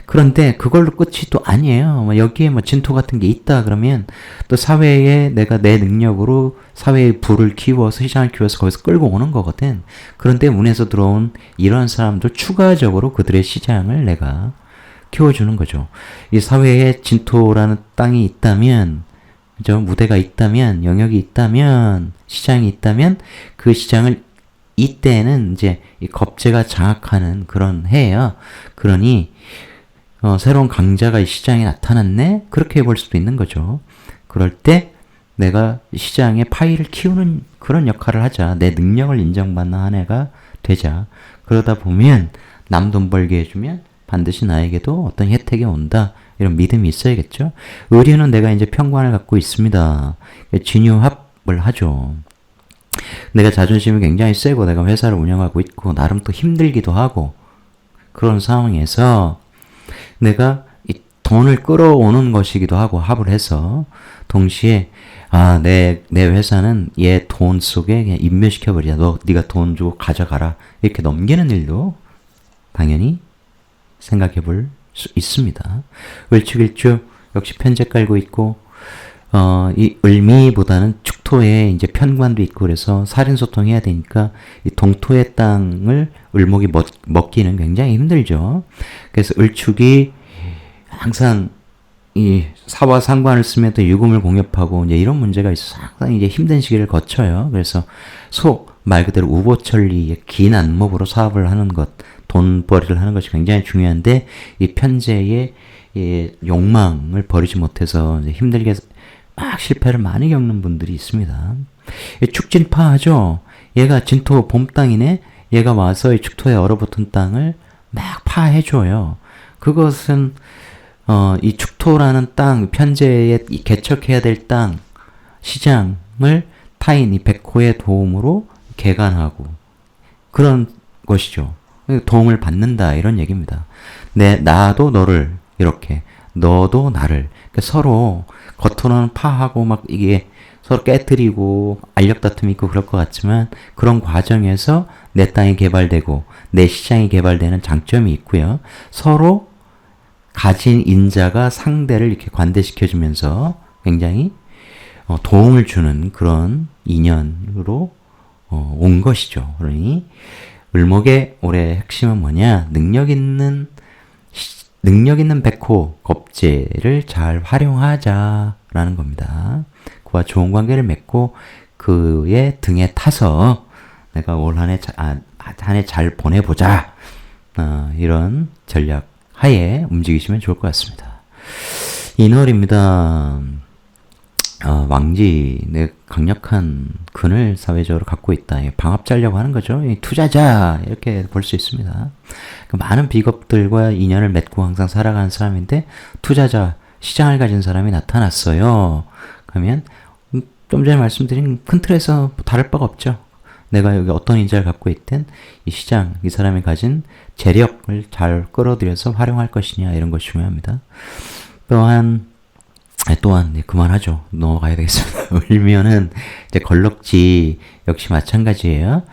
그런데 그걸로 끝이 또 아니에요. 여기에 진토 같은 게 있다 그러면 또 사회에 내가 내 능력으로 사회의 부를 키워서 시장을 키워서 거기서 끌고 오는 거거든. 그런데 운에서 들어온 이런 사람들 추가적으로 그들의 시장을 내가 키워주는 거죠. 이 사회에 진토라는 땅이 있다면, 그죠? 무대가 있다면, 영역이 있다면, 시장이 있다면 그 시장을 이때는 이제 이 겁재가 장악하는 그런 해예요. 그러니 새로운 강자가 이 시장에 나타났네? 그렇게 볼 수도 있는 거죠. 그럴 때 내가 시장의 파이를 키우는 그런 역할을 하자. 내 능력을 인정받는 한 해가 되자. 그러다 보면 남 돈 벌게 해주면 반드시 나에게도 어떤 혜택이 온다. 이런 믿음이 있어야겠죠. 의류는 내가 이제 편관을 갖고 있습니다. 진유합을 하죠. 내가 자존심이 굉장히 세고 내가 회사를 운영하고 있고 나름 또 힘들기도 하고 그런 상황에서 내가 이 돈을 끌어오는 것이기도 하고 합을 해서 동시에 내 회사는 얘 돈 속에 그냥 인멸시켜버리자. 네가 돈 주고 가져가라. 이렇게 넘기는 일도 당연히 생각해 볼 수 있습니다. 을축일주 역시 편제 깔고 있고 이 을미보다는 축토에 이제 편관도 있고 그래서 살인소통해야 되니까 이 동토의 땅을 을목이 먹기는 굉장히 힘들죠. 그래서 을축이 항상 이 사와 상관을 쓰면서 유금을 공엽하고 이제 이런 문제가 있어서 항상 이제 힘든 시기를 거쳐요. 그래서 말 그대로 우보천리의 긴 안목으로 사업을 하는 것, 돈벌이를 하는 것이 굉장히 중요한데 이 편제의 이 욕망을 버리지 못해서 이제 힘들게 막 실패를 많이 겪는 분들이 있습니다. 축진파하죠. 얘가 진토 봄 땅이네. 얘가 와서 이 축토에 얼어붙은 땅을 막 파해줘요. 그것은 이 축토라는 땅, 편제에 이 개척해야 될 땅, 시장을 타인 이 백호의 도움으로 개간하고 그런 것이죠. 도움을 받는다 이런 얘기입니다. 나도 너를 이렇게, 너도 나를. 그러니까 서로 겉으로는 파하고 막 이게 서로 깨뜨리고 알력 다툼이 있고 그럴 것 같지만 그런 과정에서 내 땅이 개발되고 내 시장이 개발되는 장점이 있고요. 서로 가진 인자가 상대를 이렇게 관대시켜주면서 굉장히 도움을 주는 그런 인연으로 온 것이죠. 그러니 을목의 올해 핵심은 뭐냐? 능력 있는 백호 겁재를 잘 활용하자라는 겁니다. 그와 좋은 관계를 맺고 그의 등에 타서 내가 올 한 해 잘 보내보자. 이런 전략 하에 움직이시면 좋을 것 같습니다. 인월입니다. 왕지, 내 강력한 근을 사회적으로 갖고 있다. 방압 짜려고 하는 거죠. 투자자 이렇게 볼 수 있습니다. 많은 비겁들과 인연을 맺고 항상 살아가는 사람인데 투자자, 시장을 가진 사람이 나타났어요. 그러면 좀 전에 말씀드린 큰 틀에서 다를 바가 없죠. 내가 여기 어떤 인자를 갖고 있든 이 시장, 이 사람이 가진 재력을 잘 끌어들여서 활용할 것이냐 이런 것이 중요합니다. 또한 그만하죠. 넘어가야 되겠습니다. 을묘는 이제 걸럭지 역시 마찬가지예요.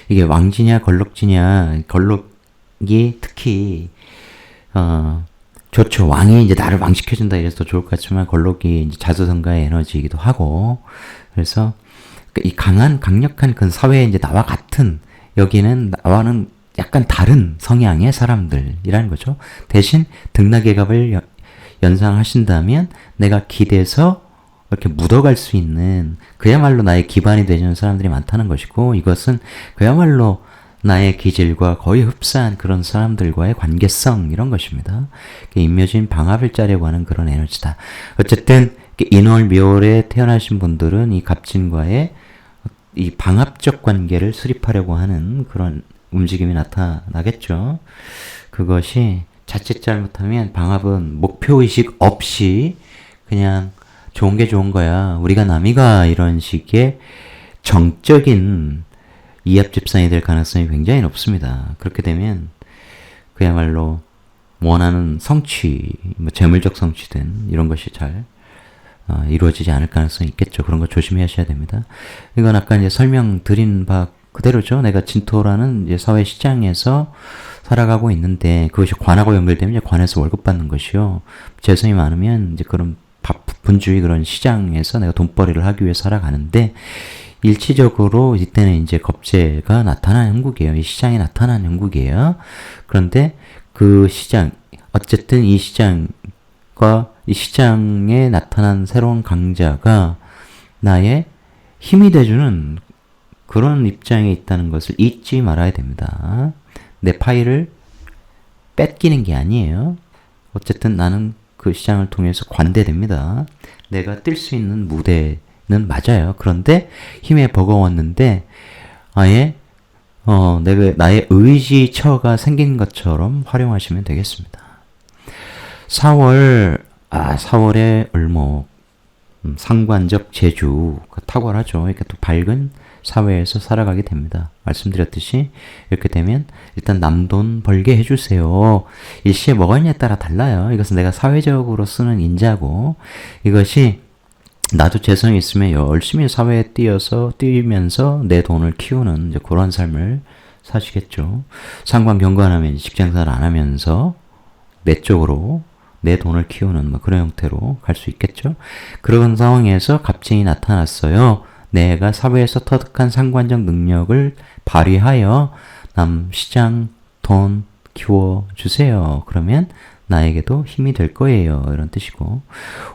이게 왕지냐 걸럭지냐, 걸럭이 특히 좋죠. 왕이 이제 나를 왕시켜준다 이래서 더 좋을 것 같지만 걸럭이 이제 자수성가의 에너지이기도 하고 그래서 이 강력한 그 사회에 이제 나와 같은 여기는 나와는 약간 다른 성향의 사람들이라는 거죠. 대신 등락예갑을 연상하신다면 내가 기대서 이렇게 묻어갈 수 있는 그야말로 나의 기반이 되는 사람들이 많다는 것이고 이것은 그야말로 나의 기질과 거의 흡사한 그런 사람들과의 관계성 이런 것입니다. 인묘진 방압을 짜려고 하는 그런 에너지다. 어쨌든 인월 묘월에 태어나신 분들은 이 갑진과의 이 방압적 관계를 수립하려고 하는 그런 움직임이 나타나겠죠. 그것이 자칫 잘못하면 방압은 목표의식 없이 그냥 좋은 게 좋은 거야. 우리가 남이가 이런 식의 정적인 이합집산이 될 가능성이 굉장히 높습니다. 그렇게 되면 그야말로 원하는 성취, 재물적 성취든 이런 것이 잘 이루어지지 않을 가능성이 있겠죠. 그런 거 조심하셔야 됩니다. 이건 아까 이제 설명드린 바 그대로죠. 내가 진토라는 이제 사회 시장에서 살아가고 있는데 그것이 관하고 연결되면 이제 관에서 월급 받는 것이요. 재성이 많으면 이제 그런 분주의 그런 시장에서 내가 돈벌이를 하기 위해 살아가는데 일치적으로 이때는 이제 겁재가 나타나는 형국이에요. 이 시장이 나타나는 형국이에요. 그런데 그 시장, 어쨌든 이 시장과 이 시장에 나타난 새로운 강자가 나의 힘이 돼주는 그런 입장에 있다는 것을 잊지 말아야 됩니다. 내 파일을 뺏기는 게 아니에요. 어쨌든 나는 그 시장을 통해서 관대됩니다. 내가 뛸 수 있는 무대는 맞아요. 그런데 힘에 버거웠는데 아예 나의 의지처가 생긴 것처럼 활용하시면 되겠습니다. 4월에 을목 상관적 재주 탁월하죠. 이렇게 또 밝은 사회에서 살아가게 됩니다. 말씀드렸듯이 이렇게 되면 일단 남돈 벌게 해주세요. 일시에 뭐가 있냐에 따라 달라요. 이것은 내가 사회적으로 쓰는 인자고 이것이 나도 재성이 있으면 열심히 사회에 뛰면서 내 돈을 키우는 이제 그런 삶을 사시겠죠. 상관 경관하면 직장생활 안 하면서 내적으로 내 돈을 키우는 그런 형태로 갈 수 있겠죠. 그런 상황에서 갑진이 나타났어요. 내가 사회에서 터득한 상관적 능력을 발휘하여 남 시장 돈 키워주세요. 그러면 나에게도 힘이 될 거예요. 이런 뜻이고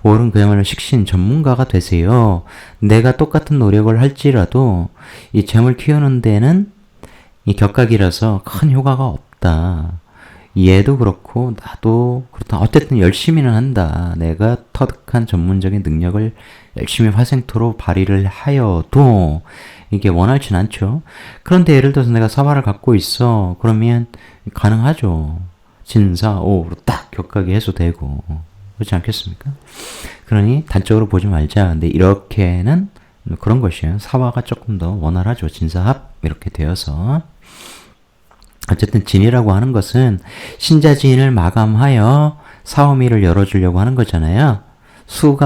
5월은 그야말로 식신 전문가가 되세요. 내가 똑같은 노력을 할지라도 이 재물 키우는 데는 이 격각이라서 큰 효과가 없다. 얘도 그렇고 나도 그렇다. 어쨌든 열심히는 한다. 내가 터득한 전문적인 능력을 열심히 화생토로 발휘를 하여도 이게 원활치 않죠. 그런데 예를 들어서 내가 사화를 갖고 있어. 그러면 가능하죠. 진사, 오로 딱 격하게 해소되고. 그렇지 않겠습니까? 그러니 단적으로 보지 말자. 근데 이렇게는 그런 것이에요. 사화가 조금 더 원활하죠. 진사합 이렇게 되어서. 어쨌든 진이라고 하는 것은 신자진을 마감하여 사오미를 열어주려고 하는 거잖아요. 수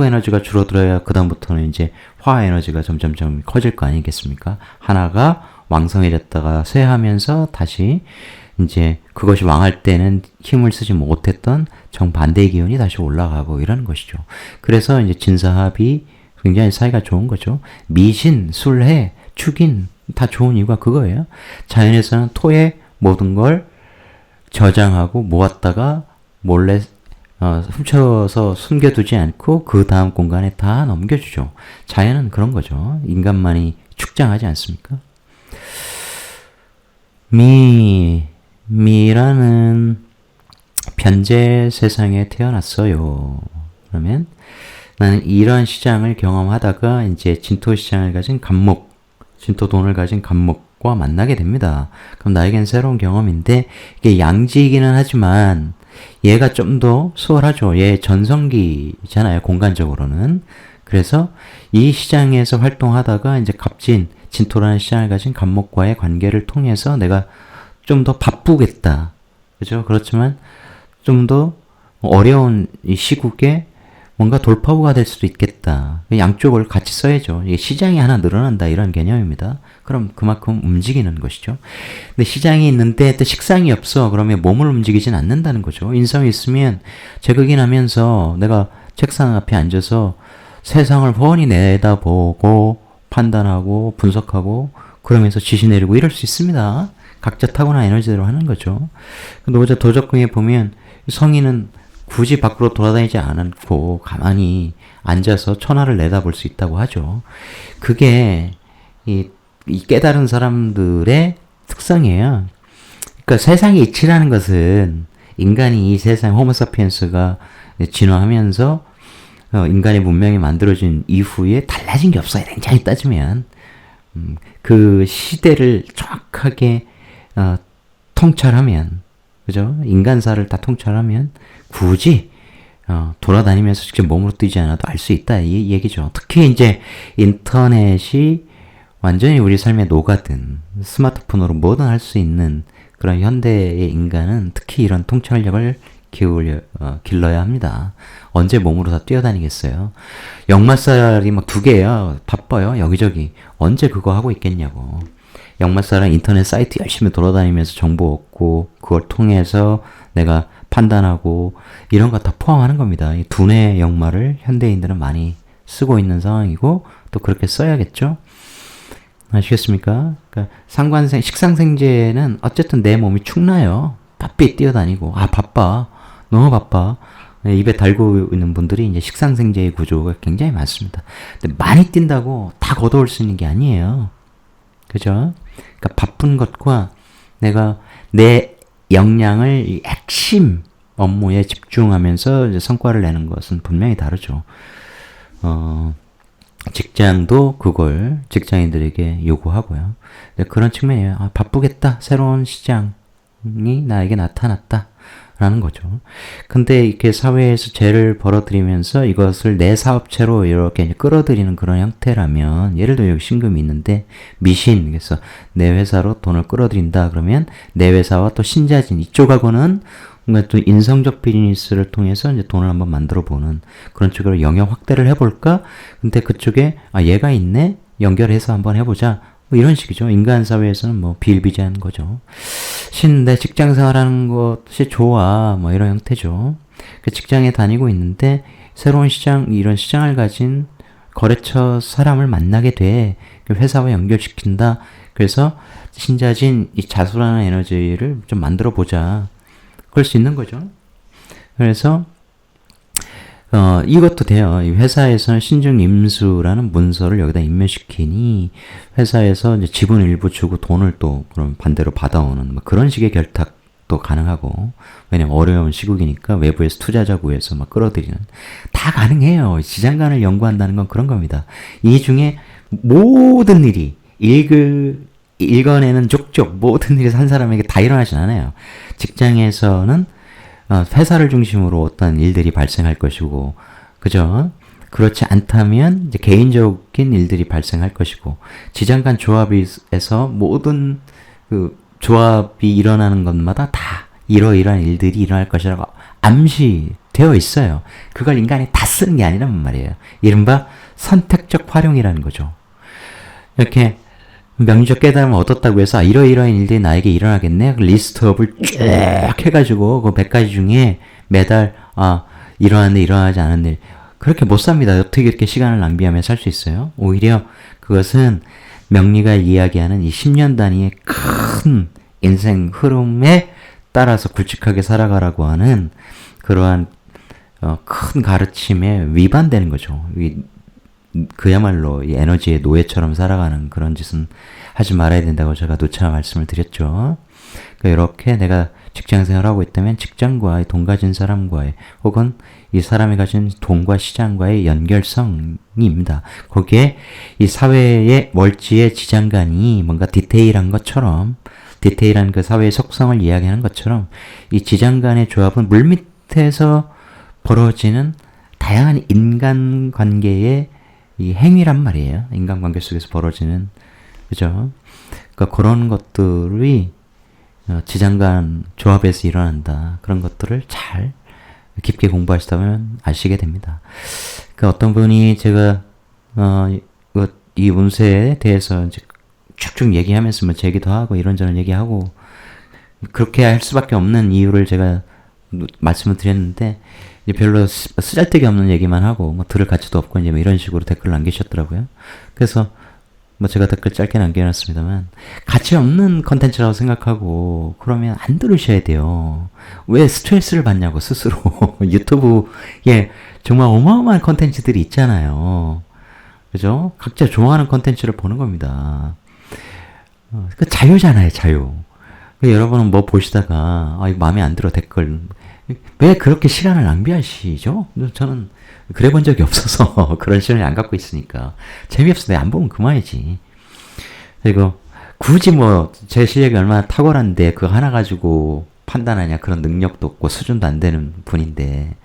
에너지가 줄어들어야 그 다음부터는 이제 화 에너지가 점점점 커질 거 아니겠습니까? 하나가 왕성해졌다가 쇠하면서 다시 이제 그것이 왕할 때는 힘을 쓰지 못했던 정반대의 기운이 다시 올라가고 이러는 것이죠. 그래서 이제 진사합이 굉장히 사이가 좋은 거죠. 미신, 술해, 축인 다 좋은 이유가 그거예요. 자연에서는 토의 모든 걸 저장하고 모았다가 몰래 훔쳐서 숨겨두지 않고 그 다음 공간에 다 넘겨주죠. 자연은 그런 거죠. 인간만이 축장하지 않습니까? 미라는 변제 세상에 태어났어요. 그러면 나는 이런 시장을 경험하다가 이제 진토 시장을 가진 간목, 진토 돈을 가진 간목과 만나게 됩니다. 그럼 나에겐 새로운 경험인데 이게 양지이기는 하지만 얘가 좀 더 수월하죠. 얘 전성기잖아요. 공간적으로는. 그래서 이 시장에서 활동하다가 이제 갑진, 진토라는 시장을 가진 간목과의 관계를 통해서 내가 좀 더 바쁘겠다. 그죠? 그렇지만 좀 더 어려운 이 시국에 뭔가 돌파구가 될 수도 있겠다. 양쪽을 같이 써야죠. 이게 시장이 하나 늘어난다 이런 개념입니다. 그럼 그만큼 움직이는 것이죠. 근데 시장이 있는데 또 식상이 없어. 그러면 몸을 움직이진 않는다는 거죠. 인성이 있으면 재극인하면서 내가 책상 앞에 앉아서 세상을 훤히 내다보고 판단하고 분석하고 그러면서 지시 내리고 이럴 수 있습니다. 각자 타고난 에너지대로 하는 거죠. 근데 도적궁에 보면 성인은 굳이 밖으로 돌아다니지 않고 가만히 앉아서 천하를 내다볼 수 있다고 하죠. 그게 이 깨달은 사람들의 특성이에요. 그러니까 세상의 이치라는 것은 인간이 이 세상 호모사피엔스가 진화하면서 인간의 문명이 만들어진 이후에 달라진 게 없어요. 굉장히 따지면 그 시대를 정확하게 통찰하면, 그죠? 인간사를 다 통찰하면 굳이 돌아다니면서 직접 몸으로 뛰지 않아도 알 수 있다 이 얘기죠. 특히 이제 인터넷이 완전히 우리 삶에 녹아든 스마트폰으로 뭐든 할 수 있는 그런 현대의 인간은 특히 이런 통찰력을 길러야 합니다. 언제 몸으로 다 뛰어다니겠어요? 역마살이 막 2개야. 바빠요. 여기저기. 언제 그거 하고 있겠냐고. 역마살은 인터넷 사이트 열심히 돌아다니면서 정보 얻고 그걸 통해서 내가 판단하고 이런 거 다 포함하는 겁니다. 이 두뇌 역마를 현대인들은 많이 쓰고 있는 상황이고 또 그렇게 써야겠죠? 아시겠습니까? 그러니까 식상생재는 어쨌든 내 몸이 축나요. 바삐 뛰어다니고 바빠. 너무 바빠. 입에 달고 있는 분들이 이제 식상생재의 구조가 굉장히 많습니다. 근데 많이 뛴다고 다 걷어올 수 있는 게 아니에요. 그죠? 그러니까 바쁜 것과 내가 내 역량을 이 핵심 업무에 집중하면서 이제 성과를 내는 것은 분명히 다르죠. 직장도 그걸 직장인들에게 요구하고요. 그런 측면이에요. 바쁘겠다. 새로운 시장이 나에게 나타났다. 라는 거죠. 근데 이렇게 사회에서 죄를 벌어들이면서 이것을 내 사업체로 이렇게 끌어들이는 그런 형태라면, 예를 들어 여기 신금이 있는데 미신, 그래서 내 회사로 돈을 끌어들인다 그러면 내 회사와 또 신자진 이쪽하고는 뭔가 또 인성적 비즈니스를 통해서 이제 돈을 한번 만들어 보는 그런 쪽으로 영역 확대를 해볼까? 근데 그쪽에 얘가 있네? 연결해서 한번 해보자. 뭐 이런 식이죠. 인간 사회에서는 뭐 비일비재한 거죠. 내 직장 생활하는 것이 좋아. 뭐 이런 형태죠. 그 직장에 다니고 있는데 새로운 시장, 이런 시장을 가진 거래처 사람을 만나게 돼. 회사와 연결시킨다. 그래서 신자진 이 자수라는 에너지를 좀 만들어 보자. 그럴 수 있는 거죠. 그래서 이것도 돼요. 이 회사에서는 신중임수라는 문서를 여기다 임명시키니 회사에서 이제 지분 일부 주고 돈을 또 그럼 반대로 받아오는 뭐 그런 식의 결탁 또 가능하고, 왜냐면 어려운 시국이니까 외부에서 투자자 구해서 막 끌어들이는, 다 가능해요. 지장간을 연구한다는 건 그런 겁니다. 이 중에 모든 일이 읽어내는 족족 모든 일이 한 사람에게 다 일어나진 않아요. 직장에서는 회사를 중심으로 어떤 일들이 발생할 것이고, 그죠? 그렇지 않다면 이제 개인적인 일들이 발생할 것이고, 지장 간 조합에서 모든 그 조합이 일어나는 것마다 다 이러이러한 일들이 일어날 것이라고 암시되어 있어요. 그걸 인간이 다 쓰는 게 아니란 말이에요. 이른바 선택적 활용이라는 거죠. 이렇게 명리적 깨달음을 얻었다고 해서 이러이러한 일들이 나에게 일어나겠네? 그 리스트업을 쭉 해가지고 그 100가지 중에 매달 일어나는데 일어나지 않은 일, 그렇게 못 삽니다. 어떻게 이렇게 시간을 낭비하며 살 수 있어요? 오히려 그것은 명리가 이야기하는 이 10년 단위의 큰 인생 흐름에 따라서 굵직하게 살아가라고 하는 그러한 큰 가르침에 위반되는 거죠. 그야말로 이 에너지의 노예처럼 살아가는 그런 짓은 하지 말아야 된다고 제가 누차 말씀을 드렸죠. 그러니까 이렇게 내가 직장생활을 하고 있다면 직장과 돈 가진 사람과의, 혹은 이 사람이 가진 돈과 시장과의 연결성입니다. 거기에 이 사회의 멀지의 지장간이 뭔가 디테일한 것처럼, 디테일한 그 사회의 속성을 이야기하는 것처럼 이 지장간의 조합은 물밑에서 벌어지는 다양한 인간관계의 이 행위란 말이에요. 인간관계 속에서 벌어지는, 그죠? 그러니까 그런 것들이 지장간 조합에서 일어난다. 그런 것들을 잘 깊게 공부하시다면 아시게 됩니다. 그 어떤 분이 제가 이 운세에 대해서 이제 쭉쭉 얘기하면서 뭐 제기도 하고 이런저런 얘기하고 그렇게 할 수밖에 없는 이유를 제가 말씀을 드렸는데, 별로 쓰잘데기 없는 얘기만 하고 뭐 들을 가치도 없고 이제 뭐 이런 식으로 댓글 남기셨더라고요. 그래서 뭐 제가 댓글 짧게 남겨놨습니다만, 가치 없는 컨텐츠라고 생각하고 그러면 안 들으셔야 돼요. 왜 스트레스를 받냐고 스스로. 유튜브에 정말 어마어마한 컨텐츠들이 있잖아요. 그죠? 각자 좋아하는 컨텐츠를 보는 겁니다. 그 자유잖아요, 자유. 여러분은 뭐 보시다가 이거 마음에 안 들어 댓글, 왜 그렇게 시간을 낭비하시죠? 저는 그래 본 적이 없어서 그런 시간을 안 갖고 있으니까 재미없어. 내가 안 보면 그만이지. 그리고 굳이 뭐 제 실력이 얼마나 탁월한데 그거 하나 가지고 판단하냐, 그런 능력도 없고 수준도 안 되는 분인데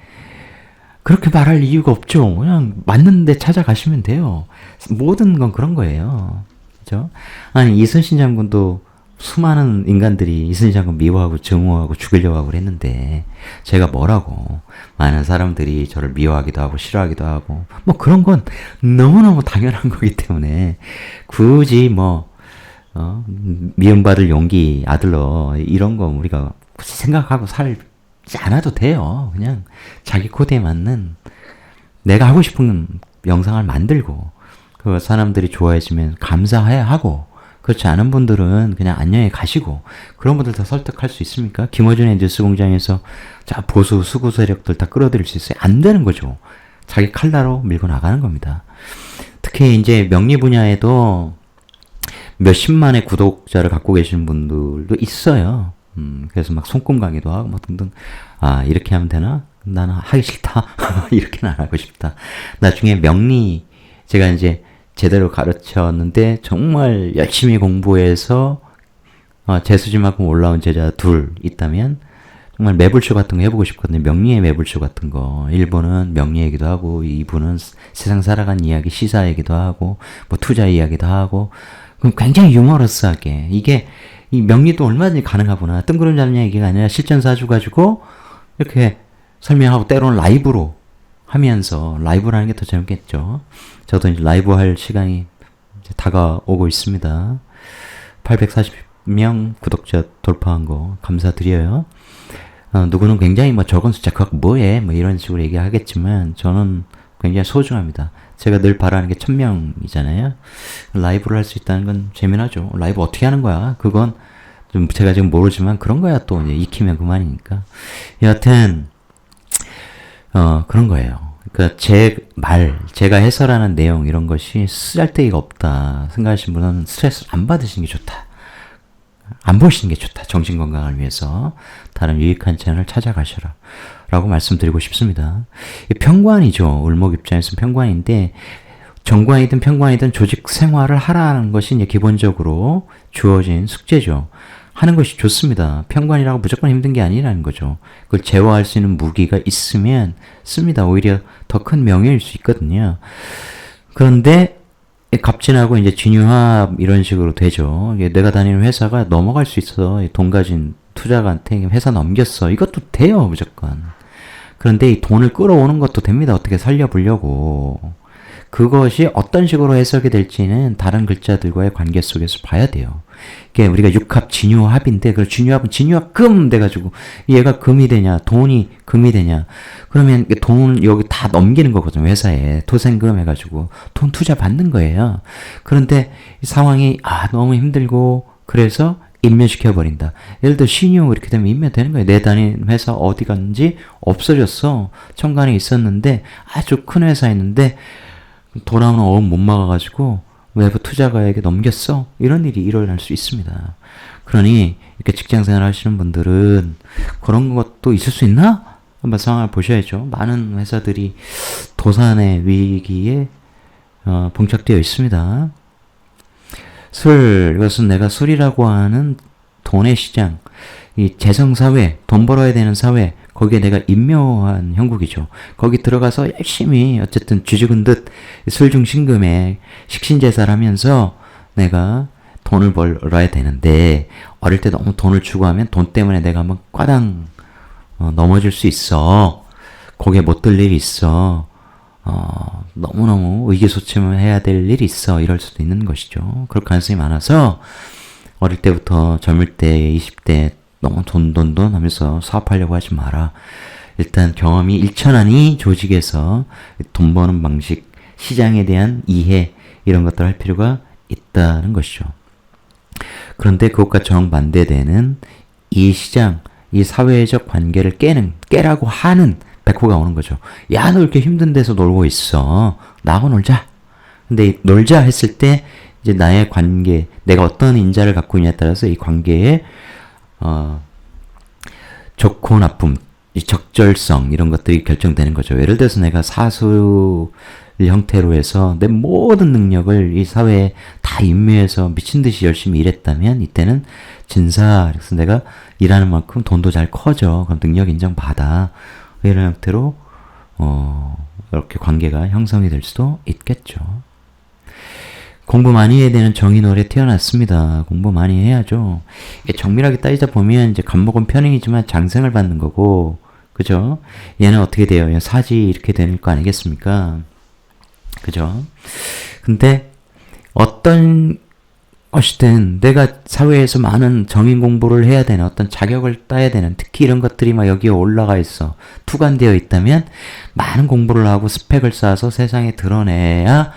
그렇게 말할 이유가 없죠. 그냥 맞는 데 찾아가시면 돼요. 모든 건 그런 거예요. 그죠? 아니, 이순신 장군도 수많은 인간들이 이순신 장군 미워하고 증오하고 죽이려고 하고 그랬는데 제가 뭐라고, 많은 사람들이 저를 미워하기도 하고 싫어하기도 하고 뭐 그런 건 너무너무 당연한 거기 때문에 굳이 뭐 미움받을 용기 아들러 이런 거 우리가 굳이 생각하고 살지 않아도 돼요. 그냥 자기 코드에 맞는 내가 하고 싶은 영상을 만들고 그 사람들이 좋아해주면 감사해야 하고, 그렇지 않은 분들은 그냥 안녕히 가시고. 그런 분들 다 설득할 수 있습니까? 김어준의 뉴스공장에서 자 보수 수구 세력들 다 끌어들일 수 있어요? 안 되는 거죠. 자기 칼라로 밀고 나가는 겁니다. 특히 이제 명리 분야에도 몇십만의 구독자를 갖고 계시는 분들도 있어요. 그래서 막 손금 강의도 하고 막 등등. 이렇게 하면 되나? 나는 하기 싫다. 이렇게는 안 하고 싶다. 나중에 명리 제가 이제 제대로 가르쳤는데 정말 열심히 공부해서 재수지만큼 올라온 제자 둘 있다면 정말 매불쇼 같은 거 해보고 싶거든요. 명리의 매불쇼 같은 거. 1부는 명리 얘기도 하고 2부는 세상 살아간 이야기, 시사 얘기도 하고 뭐 투자 이야기도 하고, 그럼 굉장히 유머러스하게, 이게 이 명리도 얼마든지 가능하구나. 뜬구름 잡는 얘기가 아니라 실전 사주 가지고 이렇게 설명하고, 때로는 라이브로 하면서, 라이브라는 게 더 재밌겠죠. 저도 이제 라이브 할 시간이 이제 다가오고 있습니다. 840명 구독자 돌파한 거 감사드려요. 누구는 굉장히 뭐 적은 숫자, 그거 뭐해? 뭐 이런 식으로 얘기하겠지만, 저는 굉장히 소중합니다. 제가 늘 바라는 게 1000명이잖아요. 라이브를 할 수 있다는 건 재미나죠. 라이브 어떻게 하는 거야? 그건 좀 제가 지금 모르지만 그런 거야. 또 이제 익히면 그만이니까. 여하튼, 그런 거예요. 그러니까 제가 해설하는 내용 이런 것이 쓰잘데기가 없다 생각하시는 분은 스트레스 안 받으시는 게 좋다. 안 보시는 게 좋다. 정신건강을 위해서 다른 유익한 채널을 찾아가셔라 라고 말씀드리고 싶습니다. 평관이죠. 을목 입장에서는 평관인데 정관이든 평관이든 조직 생활을 하라는 것이 이제 기본적으로 주어진 숙제죠. 하는 것이 좋습니다. 평관이라고 무조건 힘든 게 아니라는 거죠. 그걸 제어할 수 있는 무기가 있으면 씁니다. 오히려 더 큰 명예일 수 있거든요. 그런데 갑진하고 이제 진유합 이런 식으로 되죠. 내가 다니는 회사가 넘어갈 수 있어. 돈 가진 투자가한테 회사 넘겼어. 이것도 돼요, 무조건. 그런데 이 돈을 끌어오는 것도 됩니다. 어떻게 살려보려고. 그것이 어떤 식으로 해석이 될지는 다른 글자들과의 관계 속에서 봐야 돼요. 이게 우리가 육합, 진유합인데, 그 진유합은 진유합금 돼가지고, 얘가 금이 되냐, 돈이 금이 되냐. 그러면 돈 여기 다 넘기는 거거든요, 회사에. 토생금 해가지고. 돈 투자 받는 거예요. 그런데 이 상황이, 너무 힘들고, 그래서 인면시켜버린다. 예를 들어 신유 이렇게 되면 인면되는 거예요. 내 다니는 회사 어디 갔는지 없어졌어. 청간에 있었는데, 아주 큰 회사였는데, 돌아오는 어음 못 막아가지고 외부 투자가에게 넘겼어. 이런 일이 일어날 수 있습니다. 그러니 이렇게 직장생활 하시는 분들은 그런 것도 있을 수 있나? 한번 상황을 보셔야죠. 많은 회사들이 도산의 위기에 봉착되어 있습니다. 술, 이것은 내가 술이라고 하는 돈의 시장, 이 재성사회, 돈 벌어야 되는 사회, 거기에 내가 임묘한 형국이죠. 거기 들어가서 열심히 어쨌든 쥐죽은 듯 술중신금에 식신제사를 하면서 내가 돈을 벌어야 되는데 어릴 때 너무 돈을 추구하면 돈 때문에 내가 한번 꽈당 넘어질 수 있어. 거기에 못 들 일이 있어. 너무너무 의기소침을 해야 될 일이 있어. 이럴 수도 있는 것이죠. 그럴 가능성이 많아서 어릴 때부터 젊을 때 20대 너무 돈 하면서 사업하려고 하지 마라. 일단 경험이 일천하니 조직에서 돈 버는 방식, 시장에 대한 이해 이런 것들 할 필요가 있다는 것이죠. 그런데 그것과 정반대되는 이 시장, 이 사회적 관계를 깨라고 하는 백호가 오는 거죠. 야, 너 이렇게 힘든 데서 놀고 있어. 나하고 놀자. 근데 놀자 했을 때 이제 나의 관계, 내가 어떤 인자를 갖고 있냐에 따라서 이 관계에 좋고 나쁨, 이 적절성 이런 것들이 결정되는 거죠. 예를 들어서 내가 사수 형태로 해서 내 모든 능력을 이 사회에 다 임무해서 미친 듯이 열심히 일했다면 이때는 진사, 그래서 내가 일하는 만큼 돈도 잘 커져. 그럼 능력 인정받아. 이런 형태로 이렇게 관계가 형성이 될 수도 있겠죠. 공부 많이 해야 되는 정인월에 태어났습니다. 공부 많이 해야죠. 정밀하게 따지다 보면 이제 간목은 편인이지만 장생을 받는 거고, 그죠? 얘는 어떻게 돼요? 사지 이렇게 되는 거 아니겠습니까? 그죠? 근데 어떤 것이든 내가 사회에서 많은 정인 공부를 해야 되는 어떤 자격을 따야 되는 특히 이런 것들이 막 여기에 올라가 있어. 투관되어 있다면 많은 공부를 하고 스펙을 쌓아서 세상에 드러내야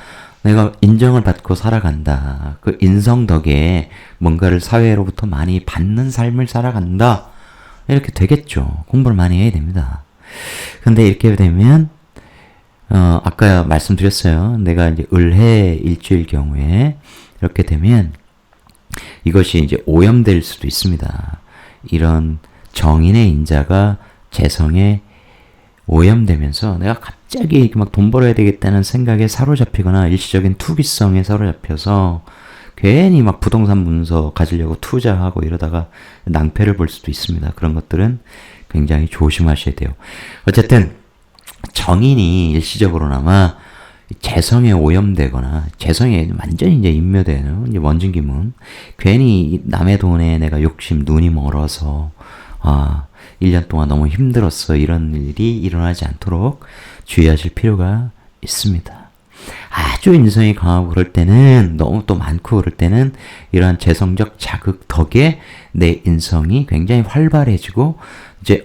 내가 인정을 받고 살아간다. 그 인성 덕에 뭔가를 사회로부터 많이 받는 삶을 살아간다. 이렇게 되겠죠. 공부를 많이 해야 됩니다. 근데 이렇게 되면 아까 말씀드렸어요. 내가 이제 을해 일주일 경우에 이렇게 되면 이것이 이제 오염될 수도 있습니다. 이런 정인의 인자가 재성에 오염되면서 내가 갑자기 막 돈 벌어야 되겠다는 생각에 사로잡히거나 일시적인 투기성에 사로잡혀서 괜히 막 부동산 문서 가지려고 투자하고 이러다가 낭패를 볼 수도 있습니다. 그런 것들은 굉장히 조심하셔야 돼요. 어쨌든 정인이 일시적으로나마 재성에 오염되거나 재성에 완전히 이제 인묘되는 이제 원진기문, 괜히 남의 돈에 내가 욕심 눈이 멀어서 1년 동안 너무 힘들었어. 이런 일이 일어나지 않도록 주의하실 필요가 있습니다. 아주 인성이 강하고 그럴 때는, 너무 또 많고 그럴 때는 이러한 재성적 자극 덕에 내 인성이 굉장히 활발해지고 이제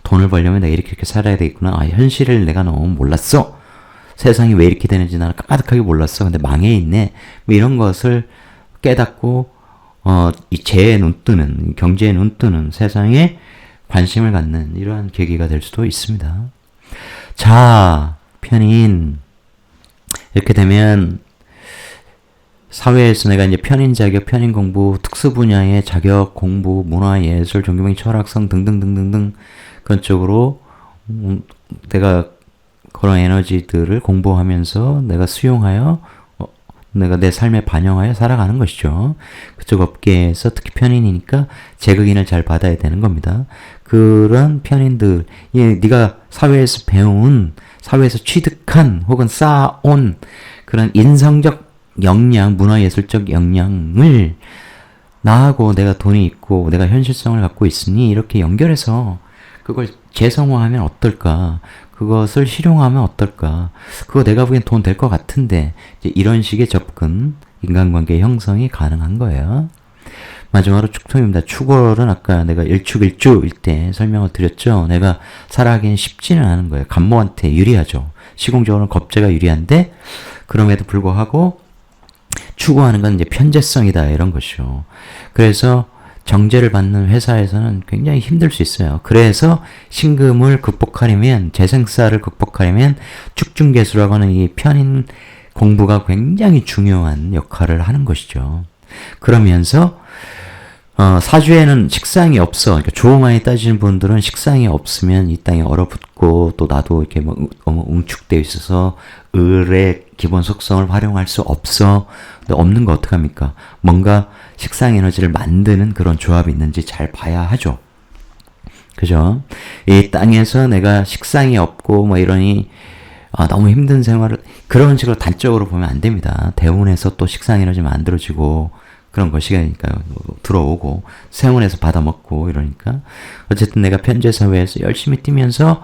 돈을 벌려면 내가 이렇게 살아야 되겠구나. 현실을 내가 너무 몰랐어. 세상이 왜 이렇게 되는지 나는 까마득하게 몰랐어. 근데 망해 있네. 뭐 이런 것을 깨닫고 이 재에 눈 뜨는, 경제에 눈 뜨는, 세상에 관심을 갖는 이러한 계기가 될 수도 있습니다. 자, 편인 이렇게 되면 사회에서 내가 이제 편인 자격, 편인 공부, 특수 분야의 자격, 공부, 문화, 예술, 종교명, 철학성 등등등등등 그런 쪽으로 내가 그런 에너지들을 공부하면서 내가 수용하여 내가 내 삶에 반영하여 살아가는 것이죠. 그쪽 업계에서 특히 편인이니까 재극인을 잘 받아야 되는 겁니다. 그런 편인들, 네가 사회에서 배운, 사회에서 취득한 혹은 쌓아온 그런 인성적 역량, 문화예술적 역량을 나하고 내가 돈이 있고 내가 현실성을 갖고 있으니 이렇게 연결해서 그걸 재성화하면 어떨까? 그것을 실용하면 어떨까? 그거 내가 보기엔 돈 될 것 같은데 이제 이런 식의 접근, 인간관계 형성이 가능한 거예요. 마지막으로 축토입니다. 축월은 아까 내가 일축일주일 때 설명을 드렸죠. 내가 살아가기엔 쉽지는 않은 거예요. 간모한테 유리하죠. 시공적으로는 겁재가 유리한데 그럼에도 불구하고 추구하는 건 이제 편재성이다 이런 것이죠. 그래서 정제를 받는 회사에서는 굉장히 힘들 수 있어요. 그래서 신금을 극복하려면, 재생사를 극복하려면 축중개수라고 하는 이 편인 공부가 굉장히 중요한 역할을 하는 것이죠. 그러면서 사주에는 식상이 없어. 그러니까 조음만이 따지는 분들은 식상이 없으면 이 땅에 얼어붙고 또 나도 이렇게 뭐 너무 응축되어 있어서 을의 기본 속성을 활용할 수 없어. 근데 없는 거 어떡합니까? 뭔가 식상 에너지를 만드는 그런 조합이 있는지 잘 봐야 하죠. 그죠? 이 땅에서 내가 식상이 없고 뭐 이러니 너무 힘든 생활을 그런 식으로 단적으로 보면 안 됩니다. 대운에서 또 식상 에너지 만들어지고 그런 것이 그러니까 들어오고 세운에서 받아먹고 이러니까 어쨌든 내가 편재사회에서 열심히 뛰면서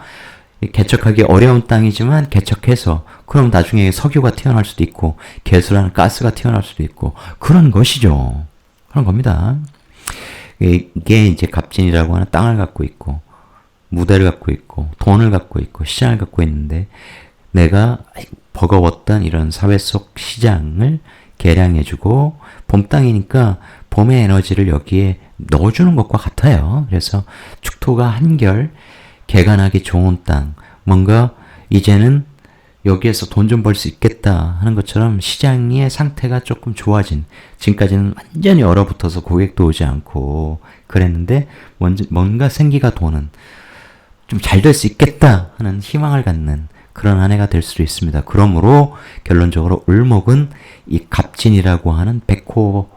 개척하기 어려운 땅이지만 개척해서 그럼 나중에 석유가 튀어나올 수도 있고 개수라는 가스가 튀어나올 수도 있고 그런 것이죠. 그런 겁니다. 이게 이제 갑진이라고 하는 땅을 갖고 있고 무대를 갖고 있고 돈을 갖고 있고 시장을 갖고 있는데 내가 버거웠던 이런 사회 속 시장을 개량해주고 봄 땅이니까 봄의 에너지를 여기에 넣어주는 것과 같아요. 그래서 축토가 한결 개간하기 좋은 땅, 뭔가 이제는 여기에서 돈 좀 벌 수 있겠다 하는 것처럼 시장의 상태가 조금 좋아진, 지금까지는 완전히 얼어붙어서 고객도 오지 않고 그랬는데 뭔가 생기가 도는, 좀 잘 될 수 있겠다 하는 희망을 갖는 그런 한 해가 될 수도 있습니다. 그러므로 결론적으로 을목은 이 갑진이라고 하는 백호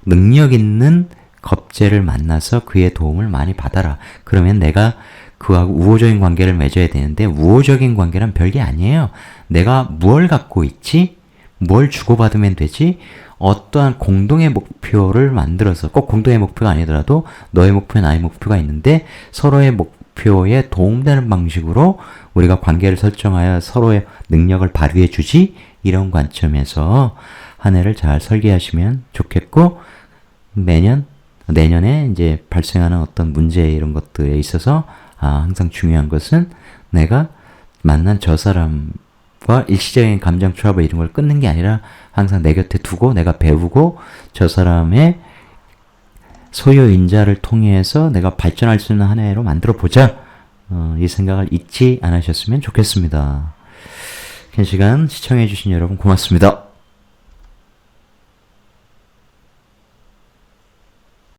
능력 있는 겁재를 만나서 그의 도움을 많이 받아라. 그러면 내가 그하고 우호적인 관계를 맺어야 되는데 우호적인 관계란 별게 아니에요. 내가 뭘 갖고 있지? 뭘 주고받으면 되지? 어떠한 공동의 목표를 만들어서 꼭 공동의 목표가 아니더라도 너의 목표, 나의 목표가 있는데 서로의 목표에 도움되는 방식으로 우리가 관계를 설정하여 서로의 능력을 발휘해 주지? 이런 관점에서 한 해를 잘 설계하시면 좋겠고 내년에 이제 발생하는 어떤 문제 이런 것들에 있어서 항상 중요한 것은 내가 만난 저 사람과 일시적인 감정 트러블 이런 걸 끊는 게 아니라 항상 내 곁에 두고 내가 배우고 저 사람의 소유인자를 통해서 내가 발전할 수 있는 한 해로 만들어 보자. 이 생각을 잊지 않으셨으면 좋겠습니다. 긴 시간 시청해 주신 여러분 고맙습니다.